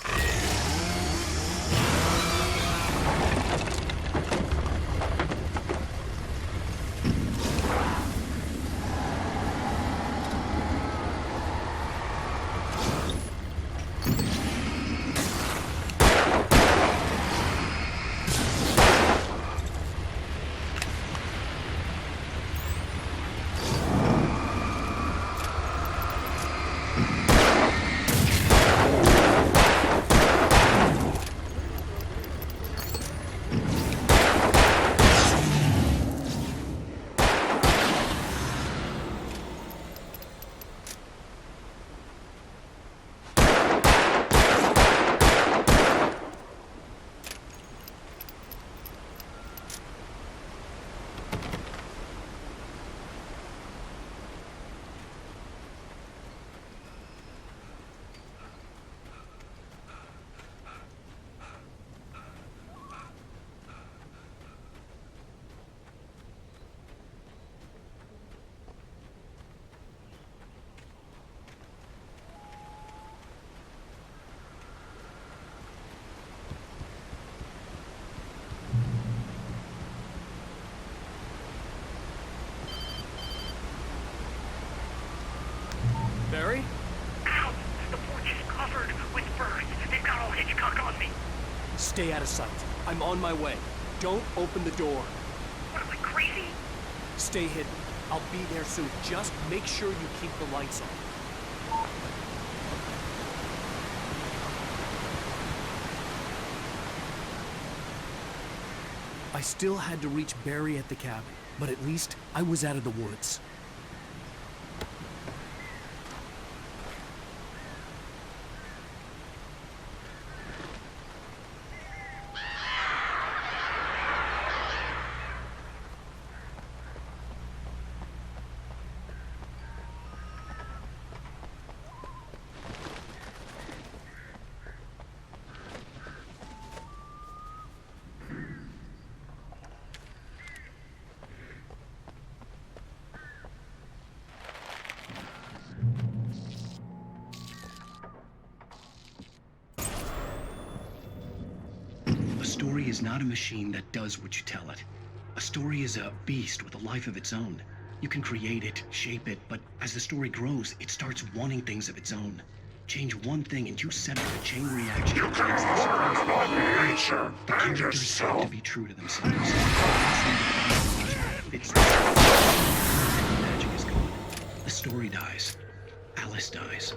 Stay out of sight. I'm on my way. Don't open the door. What, am I crazy? Stay hidden. I'll be there soon. Just make sure you keep the lights on. I still had to reach Barry at the cabin, but at least I was out of the woods. A story is not a machine that does what you tell it. A story is a beast with a life of its own. You can create it, shape it, but as the story grows, it starts wanting things of its own. Change one thing and you set up a chain reaction. You can hold on nature and yourself. Have to be true to themselves. It's magic is gone. The story dies. Alice dies.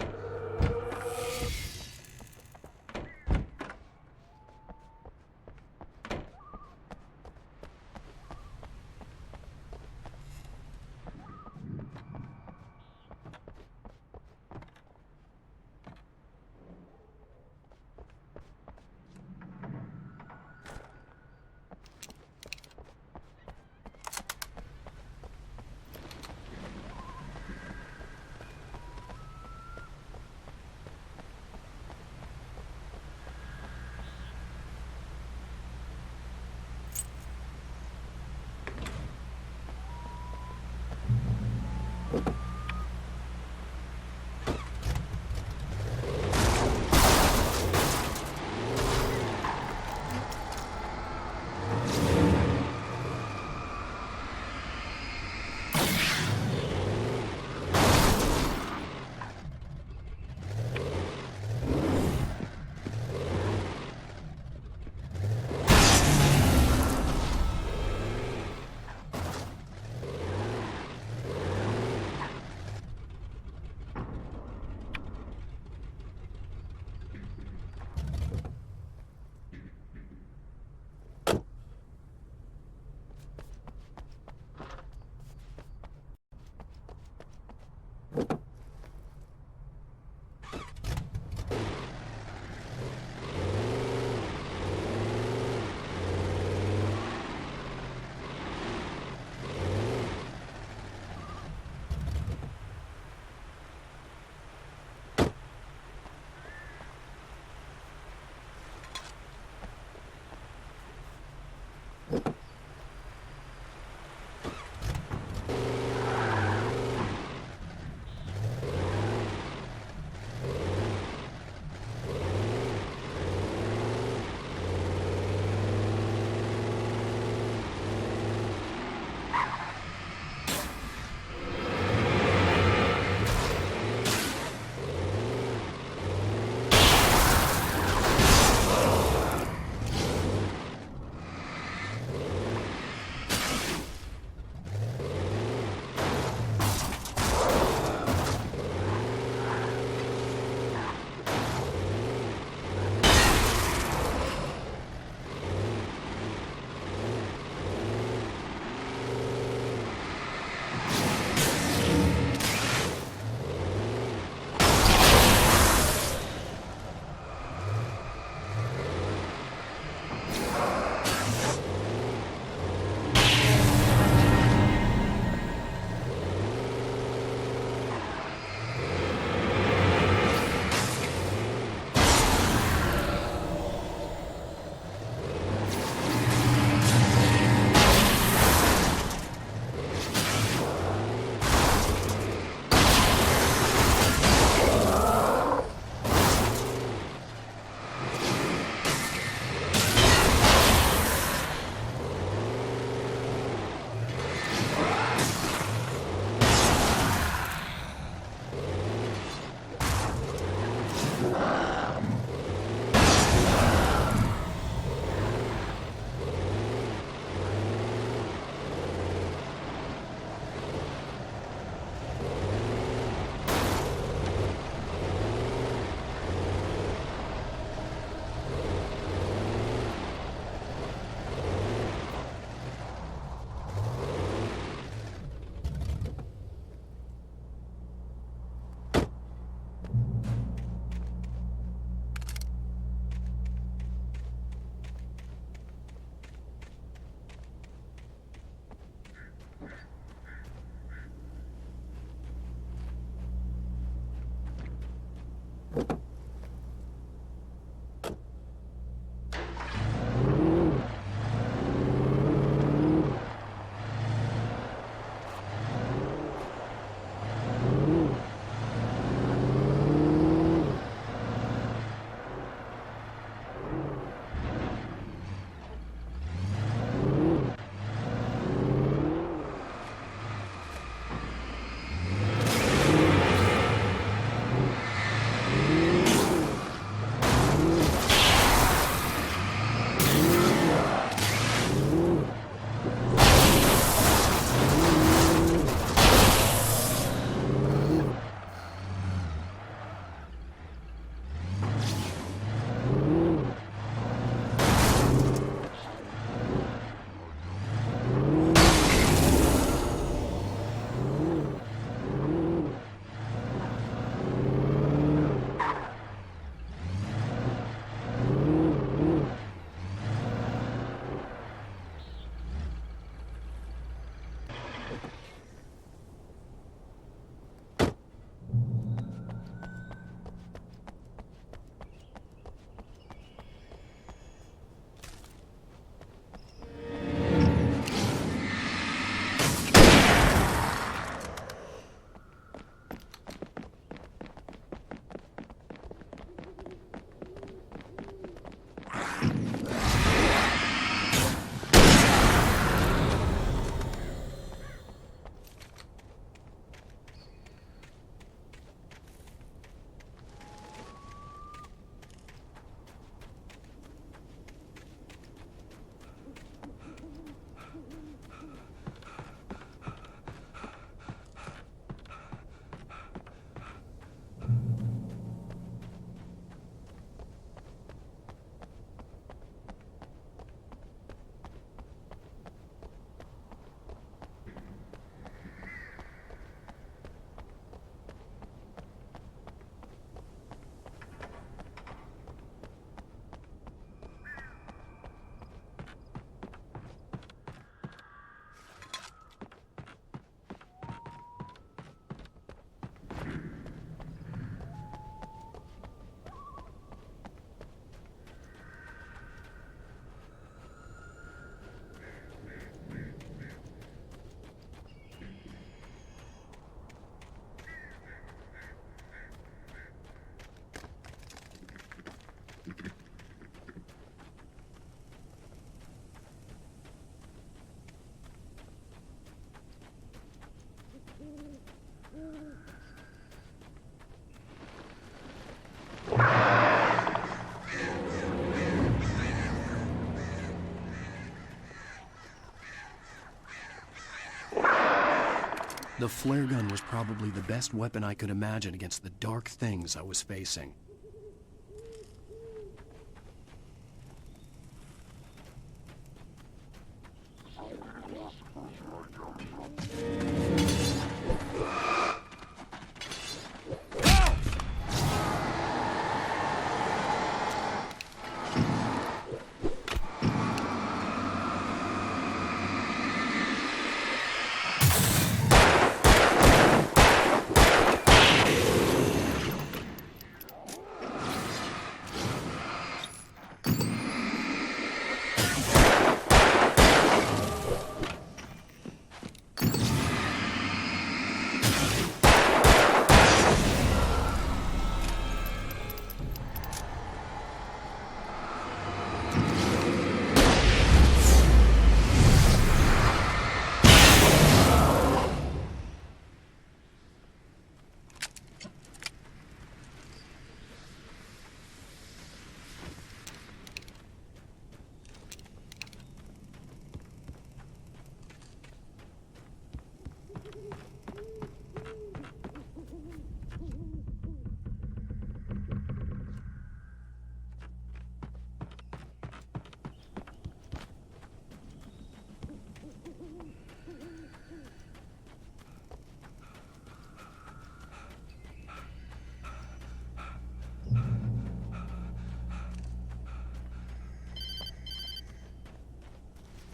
The flare gun was probably the best weapon I could imagine against the dark things I was facing.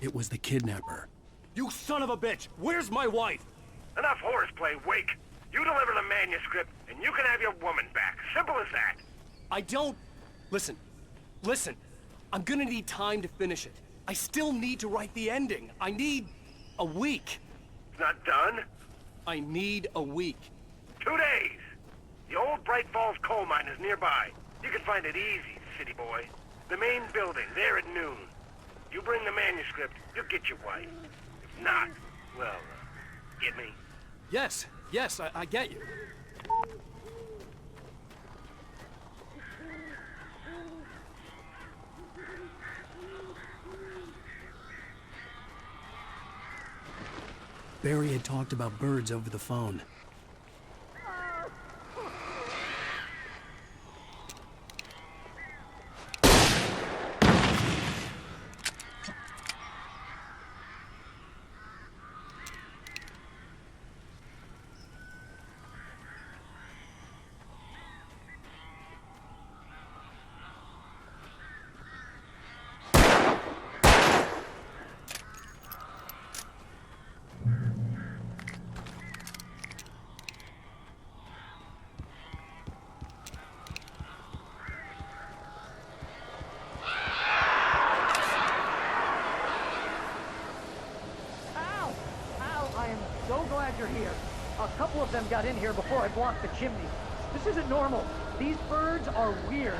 It was the kidnapper. You son of a bitch! Where's my wife? Enough horseplay, Wake. You deliver the manuscript, and you can have your woman back. Simple as that. I don't... Listen. I'm gonna need time to finish it. I still need to write the ending. I need a week. It's not done? I need a week. 2 days. The old Bright Falls coal mine is nearby. You can find it easy, city boy. The main building, there at noon. You bring the manuscript, you'll get your wife. If not, well, get me? Yes, I get you. Barry had talked about birds over the phone. So glad you're here. A couple of them got in here before I blocked the chimney. This isn't normal. These birds are weird.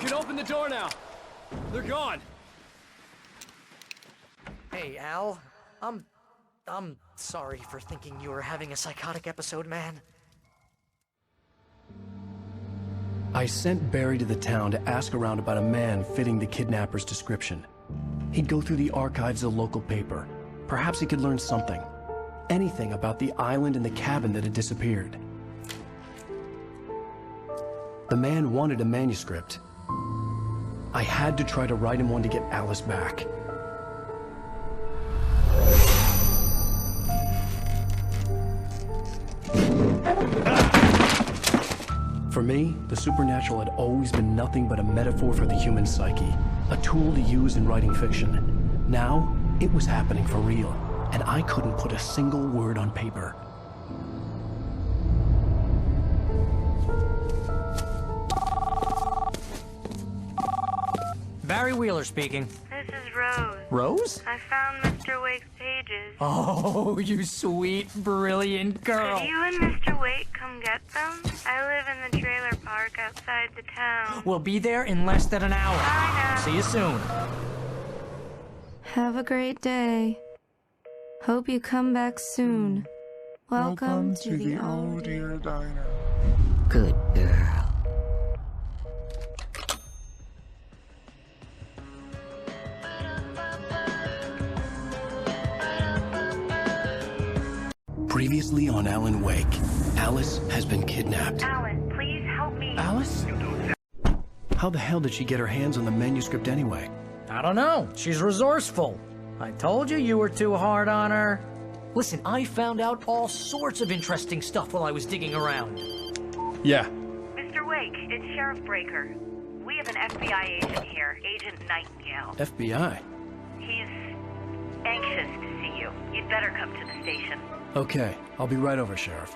can open the door now. They're gone. Hey, Al. I'm sorry for thinking you were having a psychotic episode, man. I sent Barry to the town to ask around about a man fitting the kidnapper's description. He'd go through the archives of the local paper. Perhaps he could learn something. Anything about the island and the cabin that had disappeared. The man wanted a manuscript. I had to try to write him one to get Alice back. For me, the supernatural had always been nothing but a metaphor for the human psyche, a tool to use in writing fiction. Now, it was happening for real, and I couldn't put a single word on paper. Barry Wheeler speaking. This is Rose. Rose? I found Mr. Wake's pages. Oh, you sweet, brilliant girl. Could you and Mr. Wake come get them? I live in the trailer park outside the town. We'll be there in less than an hour. Bye now. See you soon. Have a great day. Hope you come back soon. Welcome to the Oh Dear Diner. Good girl. Previously on Alan Wake, Alice has been kidnapped. Alan, please help me. Alice? How the hell did she get her hands on the manuscript anyway? I don't know. She's resourceful. I told you you were too hard on her. Listen, I found out all sorts of interesting stuff while I was digging around. Yeah. Mr. Wake, it's Sheriff Breaker. We have an FBI agent here, Agent Nightingale. FBI? He's anxious to see you. You'd better come to the station. Okay, I'll be right over, Sheriff.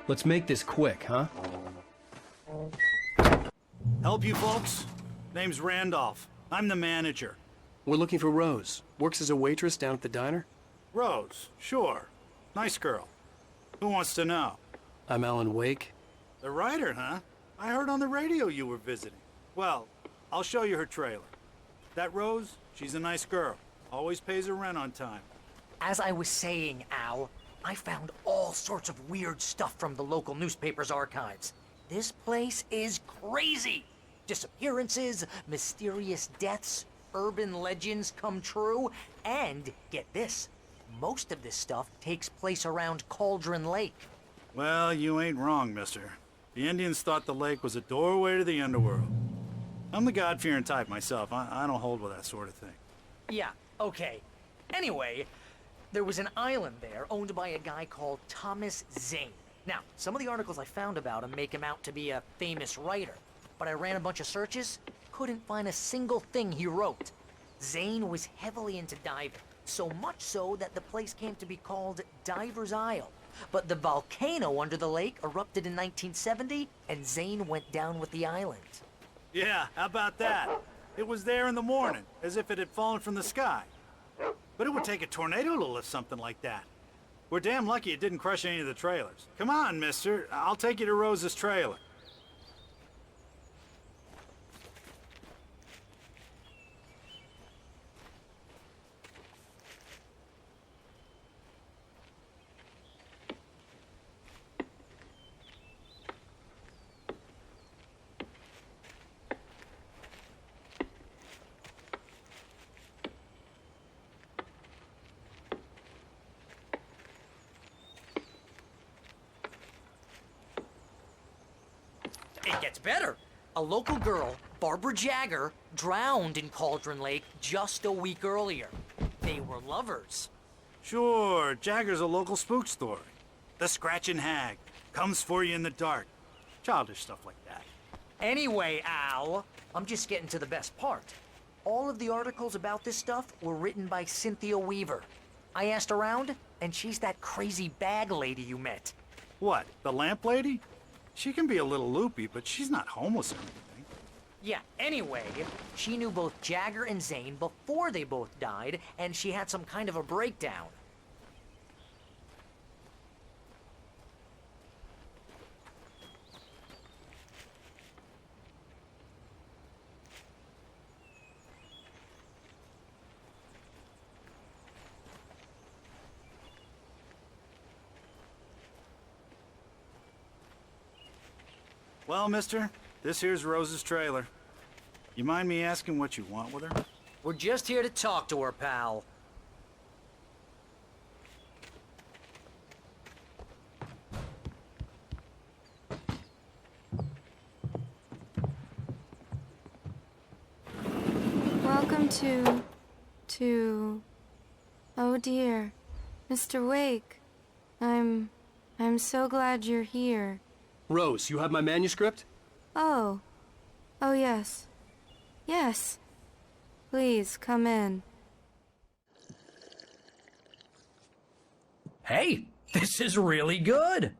Let's make this quick, huh? Help you folks? Name's Randolph. I'm the manager. We're looking for Rose. Works as a waitress down at the diner? Rose, sure. Nice girl. Who wants to know? I'm Alan Wake. The writer, huh? I heard on the radio you were visiting. Well, I'll show you her trailer. That Rose, she's a nice girl. Always pays her rent on time. As I was saying, Al, I found all sorts of weird stuff from the local newspaper's archives. This place is crazy. Disappearances, mysterious deaths, urban legends come true, and get this, most of this stuff takes place around Cauldron Lake. Well, you ain't wrong, mister. The Indians thought the lake was a doorway to the underworld. I'm the God-fearing type myself. I don't hold with that sort of thing. Yeah, okay. Anyway, there was an island there owned by a guy called Thomas Zane. Now, some of the articles I found about him make him out to be a famous writer, but I ran a bunch of searches, couldn't find a single thing he wrote. Zane was heavily into diving, so much so that the place came to be called Diver's Isle. But the volcano under the lake erupted in 1970, and Zane went down with the island. Yeah, how about that? It was there in the morning, as if it had fallen from the sky. But it would take a tornado to lift something like that. We're damn lucky it didn't crush any of the trailers. Come on, mister. I'll take you to Rose's trailer. It gets better. A local girl, Barbara Jagger, drowned in Cauldron Lake just a week earlier. They were lovers. Sure, Jagger's a local spook story. The Scratching Hag comes for you in the dark. Childish stuff like that. Anyway, Al, I'm just getting to the best part. All of the articles about this stuff were written by Cynthia Weaver. I asked around, and she's that crazy bag lady you met. What, the lamp lady? She can be a little loopy, but she's not homeless or anything. Yeah, anyway, she knew both Jagger and Zane before they both died, and she had some kind of a breakdown. Well, mister, this here's Rose's trailer. You mind me asking what you want with her? We're just here to talk to her, pal. Welcome to... Oh dear. Mr. Wake. I'm so glad you're here. Rose, you have my manuscript? Oh. Oh, yes. Yes. Please, come in. Hey, this is really good.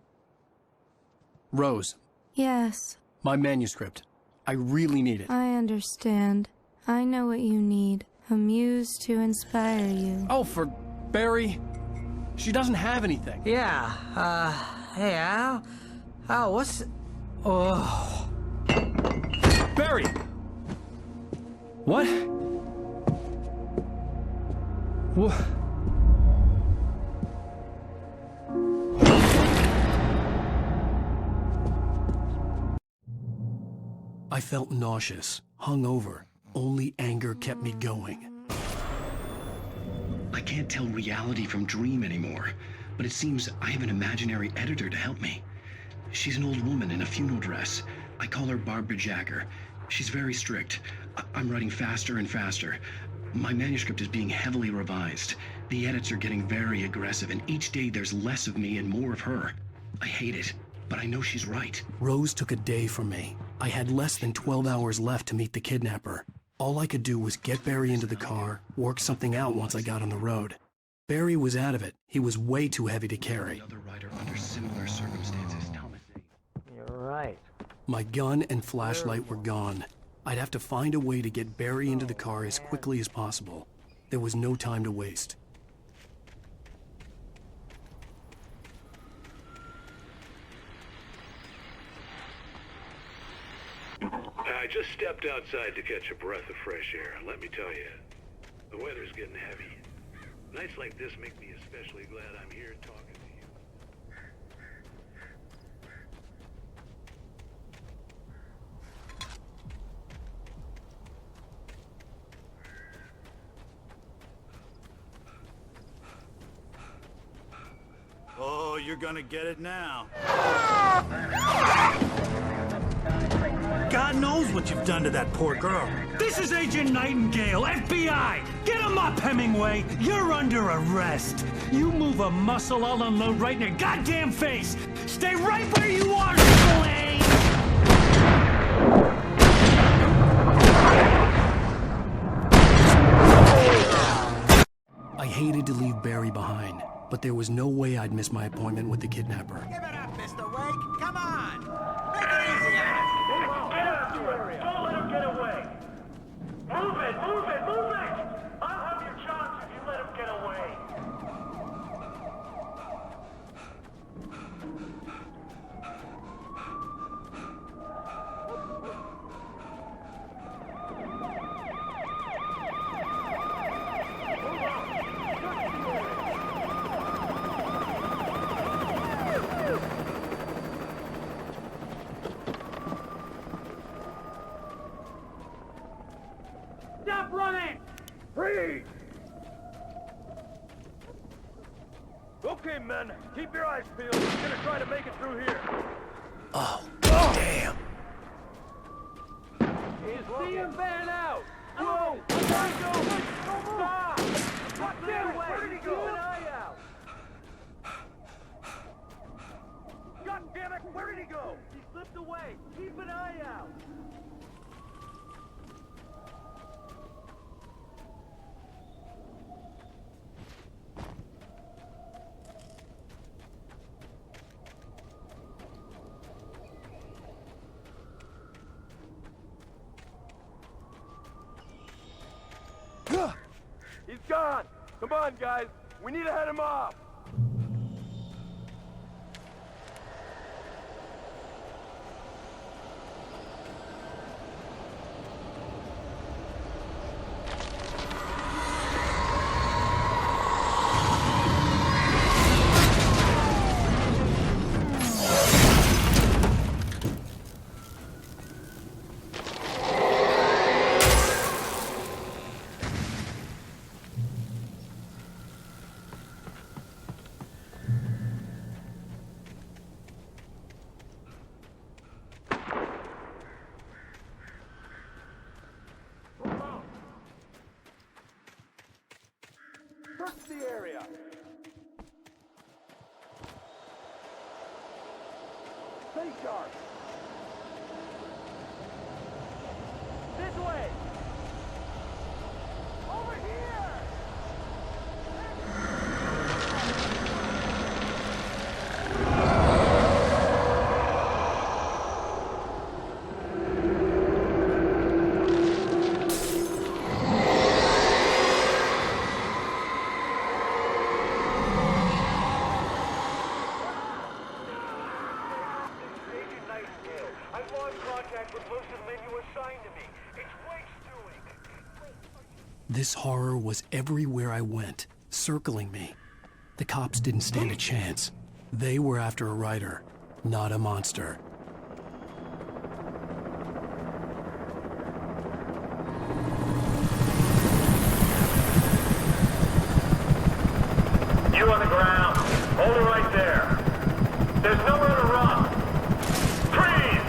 Rose, Yes, my manuscript. I really need it. I understand. I know what you need. A muse to inspire you. Oh, for Barry? She doesn't have anything. Yeah, hey, Al, what's... Oh... Barry! What? What? I felt nauseous, hungover. Only anger kept me going. I can't tell reality from dream anymore, but it seems I have an imaginary editor to help me. She's an old woman in a funeral dress. I call her Barbara Jacker. She's very strict. I'm writing faster and faster. My manuscript is being heavily revised. The edits are getting very aggressive, and each day there's less of me and more of her. I hate it, but I know she's right. Rose took a day from me. I had less than 12 hours left to meet the kidnapper. All I could do was get Barry into the car, work something out once I got on the road. Barry was out of it. He was way too heavy to carry. Another writer under similar circumstances, Thomas. You're right. My gun and flashlight were gone. I'd have to find a way to get Barry into the car as quickly as possible. There was no time to waste. I just stepped outside to catch a breath of fresh air, and let me tell you, the weather's getting heavy. Nights like this make me especially glad I'm here talking to you. Oh, you're gonna get it now. God knows what you've done to that poor girl. This is Agent Nightingale, FBI! Get him up, Hemingway! You're under arrest! You move a muscle, I'll unload right in your goddamn face! Stay right where you are, Slade! I hated to leave Barry behind, but there was no way I'd miss my appointment with the kidnapper. Give it up, Mr. Wake. Come on. Make it easy on us. Get out of the area. Don't let him get away. Move it, move it, move it. I'll have your chance if you let him get away. Stop running! Freeze! Okay, men, keep your eyes peeled. We're gonna try to make it through here. Oh, damn! See him van out! Whoa! Where'd he go? Stop! God damn it! Where did he go? Keep an eye out! God damn it! Where did he go? He slipped away! Keep an eye out! He's gone! Come on, guys! We need to head him off! Stay sharp. This way. Over here. This horror was everywhere I went, circling me. The cops didn't stand a chance. They were after a writer, not a monster. You on the ground. Hold it right there. There's nowhere to run. Freeze!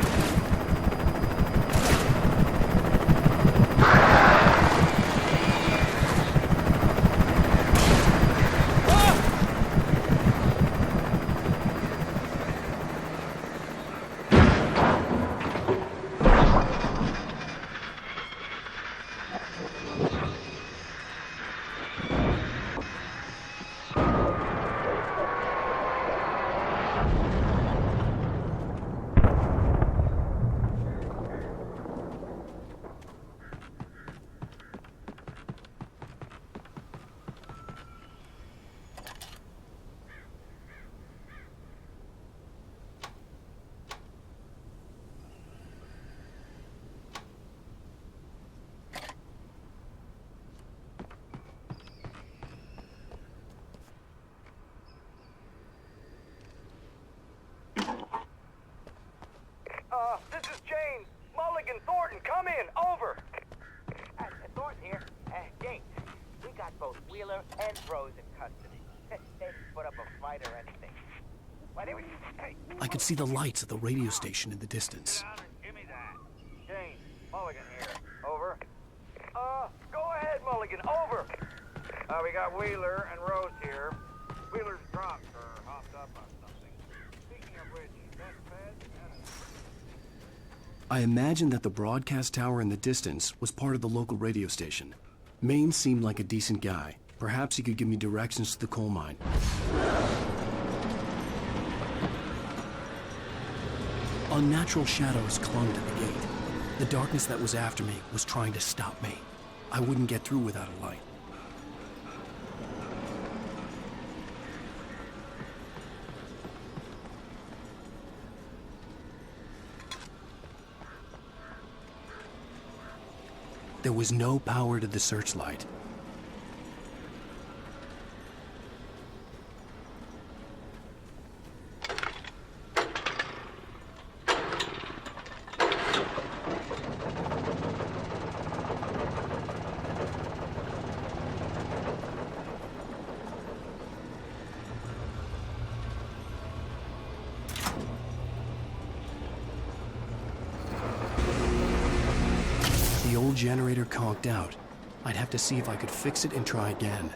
This is James. Mulligan, Thornton, come in. Over. Thornton here. James, we got both Wheeler and Rose in custody. They didn't put up a fight or anything. Why, they were... Hey. I could see the lights at the radio station in the distance. Give me that. James, Mulligan here. Over. Go ahead, Mulligan. Over. We got Wheeler and Rose here. Wheeler's drunk or hopped up on something. Speaking of which, best feds... I imagined that the broadcast tower in the distance was part of the local radio station. Maine seemed like a decent guy. Perhaps he could give me directions to the coal mine. Unnatural shadows clung to the gate. The darkness that was after me was trying to stop me. I wouldn't get through without a light. There was no power to the searchlight. The old generator conked out. I'd have to see if I could fix it and try again.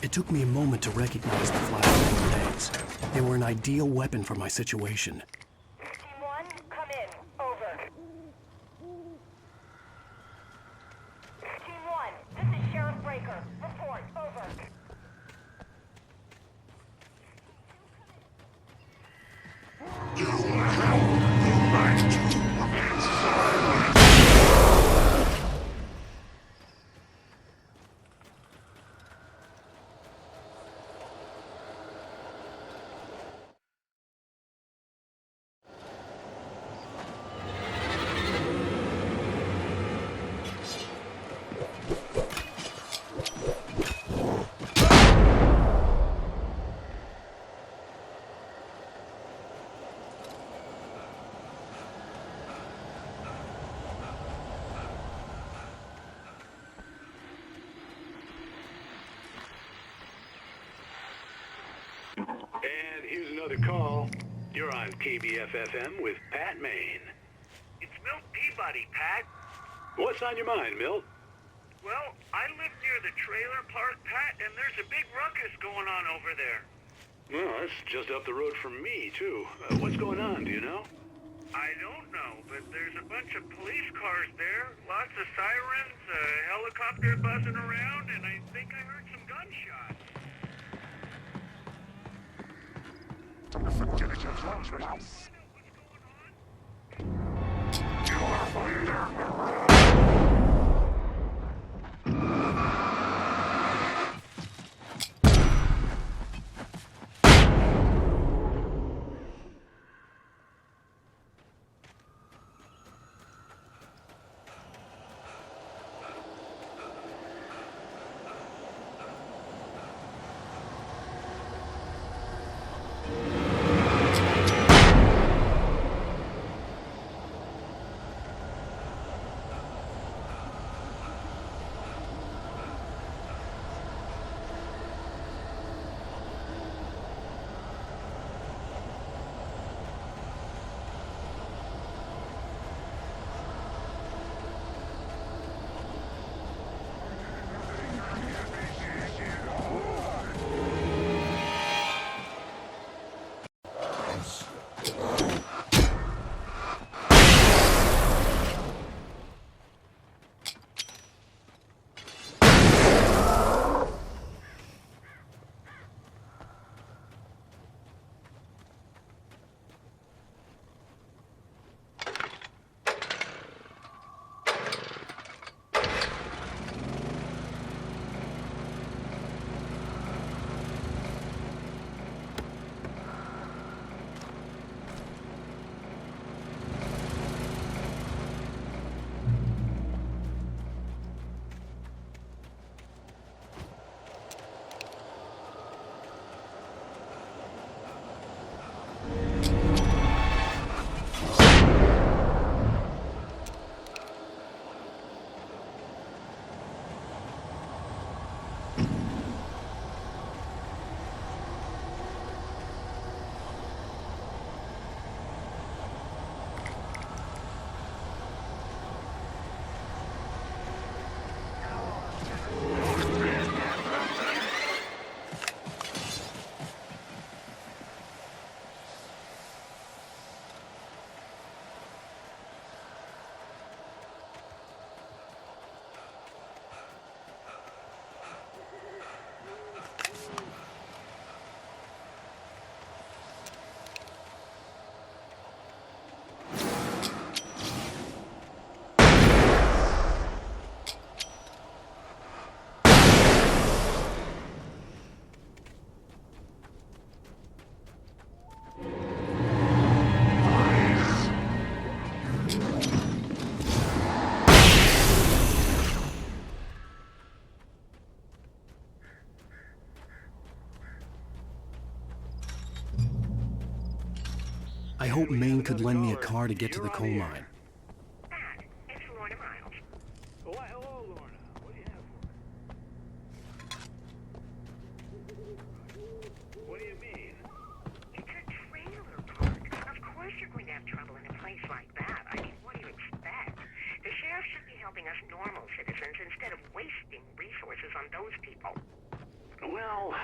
It took me a moment to recognize the flashbang grenades. They were an ideal weapon for my situation. Team 1, come in. Over. Team 1, this is Sheriff Breaker. Report. Over. And here's another call. You're on KBF-FM with Pat Maine. It's Milt Peabody, Pat. What's on your mind, Milt? Well, I live near the trailer park, Pat, and there's a big ruckus going on over there. Well, that's just up the road from me, too. What's going on, do you know? I don't know, but there's a bunch of police cars there, lots of sirens, a helicopter buzzing around, and I think I heard some gunshots. I hope Maine could lend me a car to get to the coal mine. It's Lorna Miles. Oh, why, hello, Lorna. What do you have for me? What do you mean? It's a trailer park. Of course you're going to have trouble in a place like that. I mean, what do you expect? The sheriff should be helping us normal citizens instead of wasting resources on those people. Well...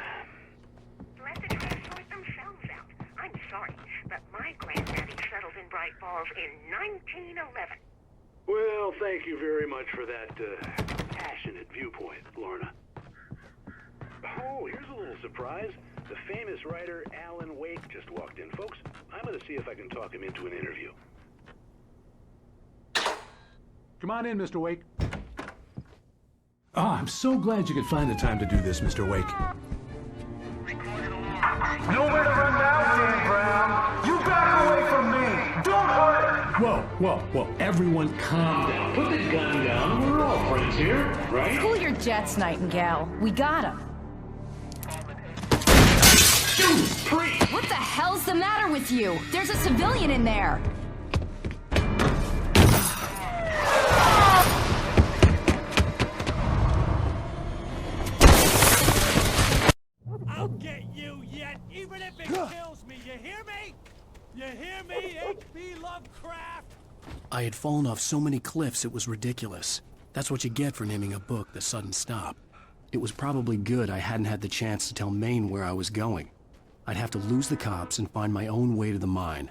Let the tribes sort themselves out. I'm sorry, but my granddaddy settled in Bright Falls in 1911. Well, thank you very much for that, passionate viewpoint, Lorna. Oh, here's a little surprise. The famous writer Alan Wake just walked in. Folks, I'm gonna see if I can talk him into an interview. Come on in, Mr. Wake. Oh, I'm so glad you could find the time to do this, Mr. Wake. Nowhere to run now, Dan Brown. You back away from me. Don't hurt her. Whoa. Everyone calm down. Put the gun down. We're all friends here, right? Cool your jets, Nightingale. We got him. What the hell's the matter with you? There's a civilian in there. I'll get you yet, even if it kills me. You hear me? You hear me, H.P. Lovecraft? I had fallen off so many cliffs it was ridiculous. That's what you get for naming a book The Sudden Stop. It was probably good I hadn't had the chance to tell Maine where I was going. I'd have to lose the cops and find my own way to the mine.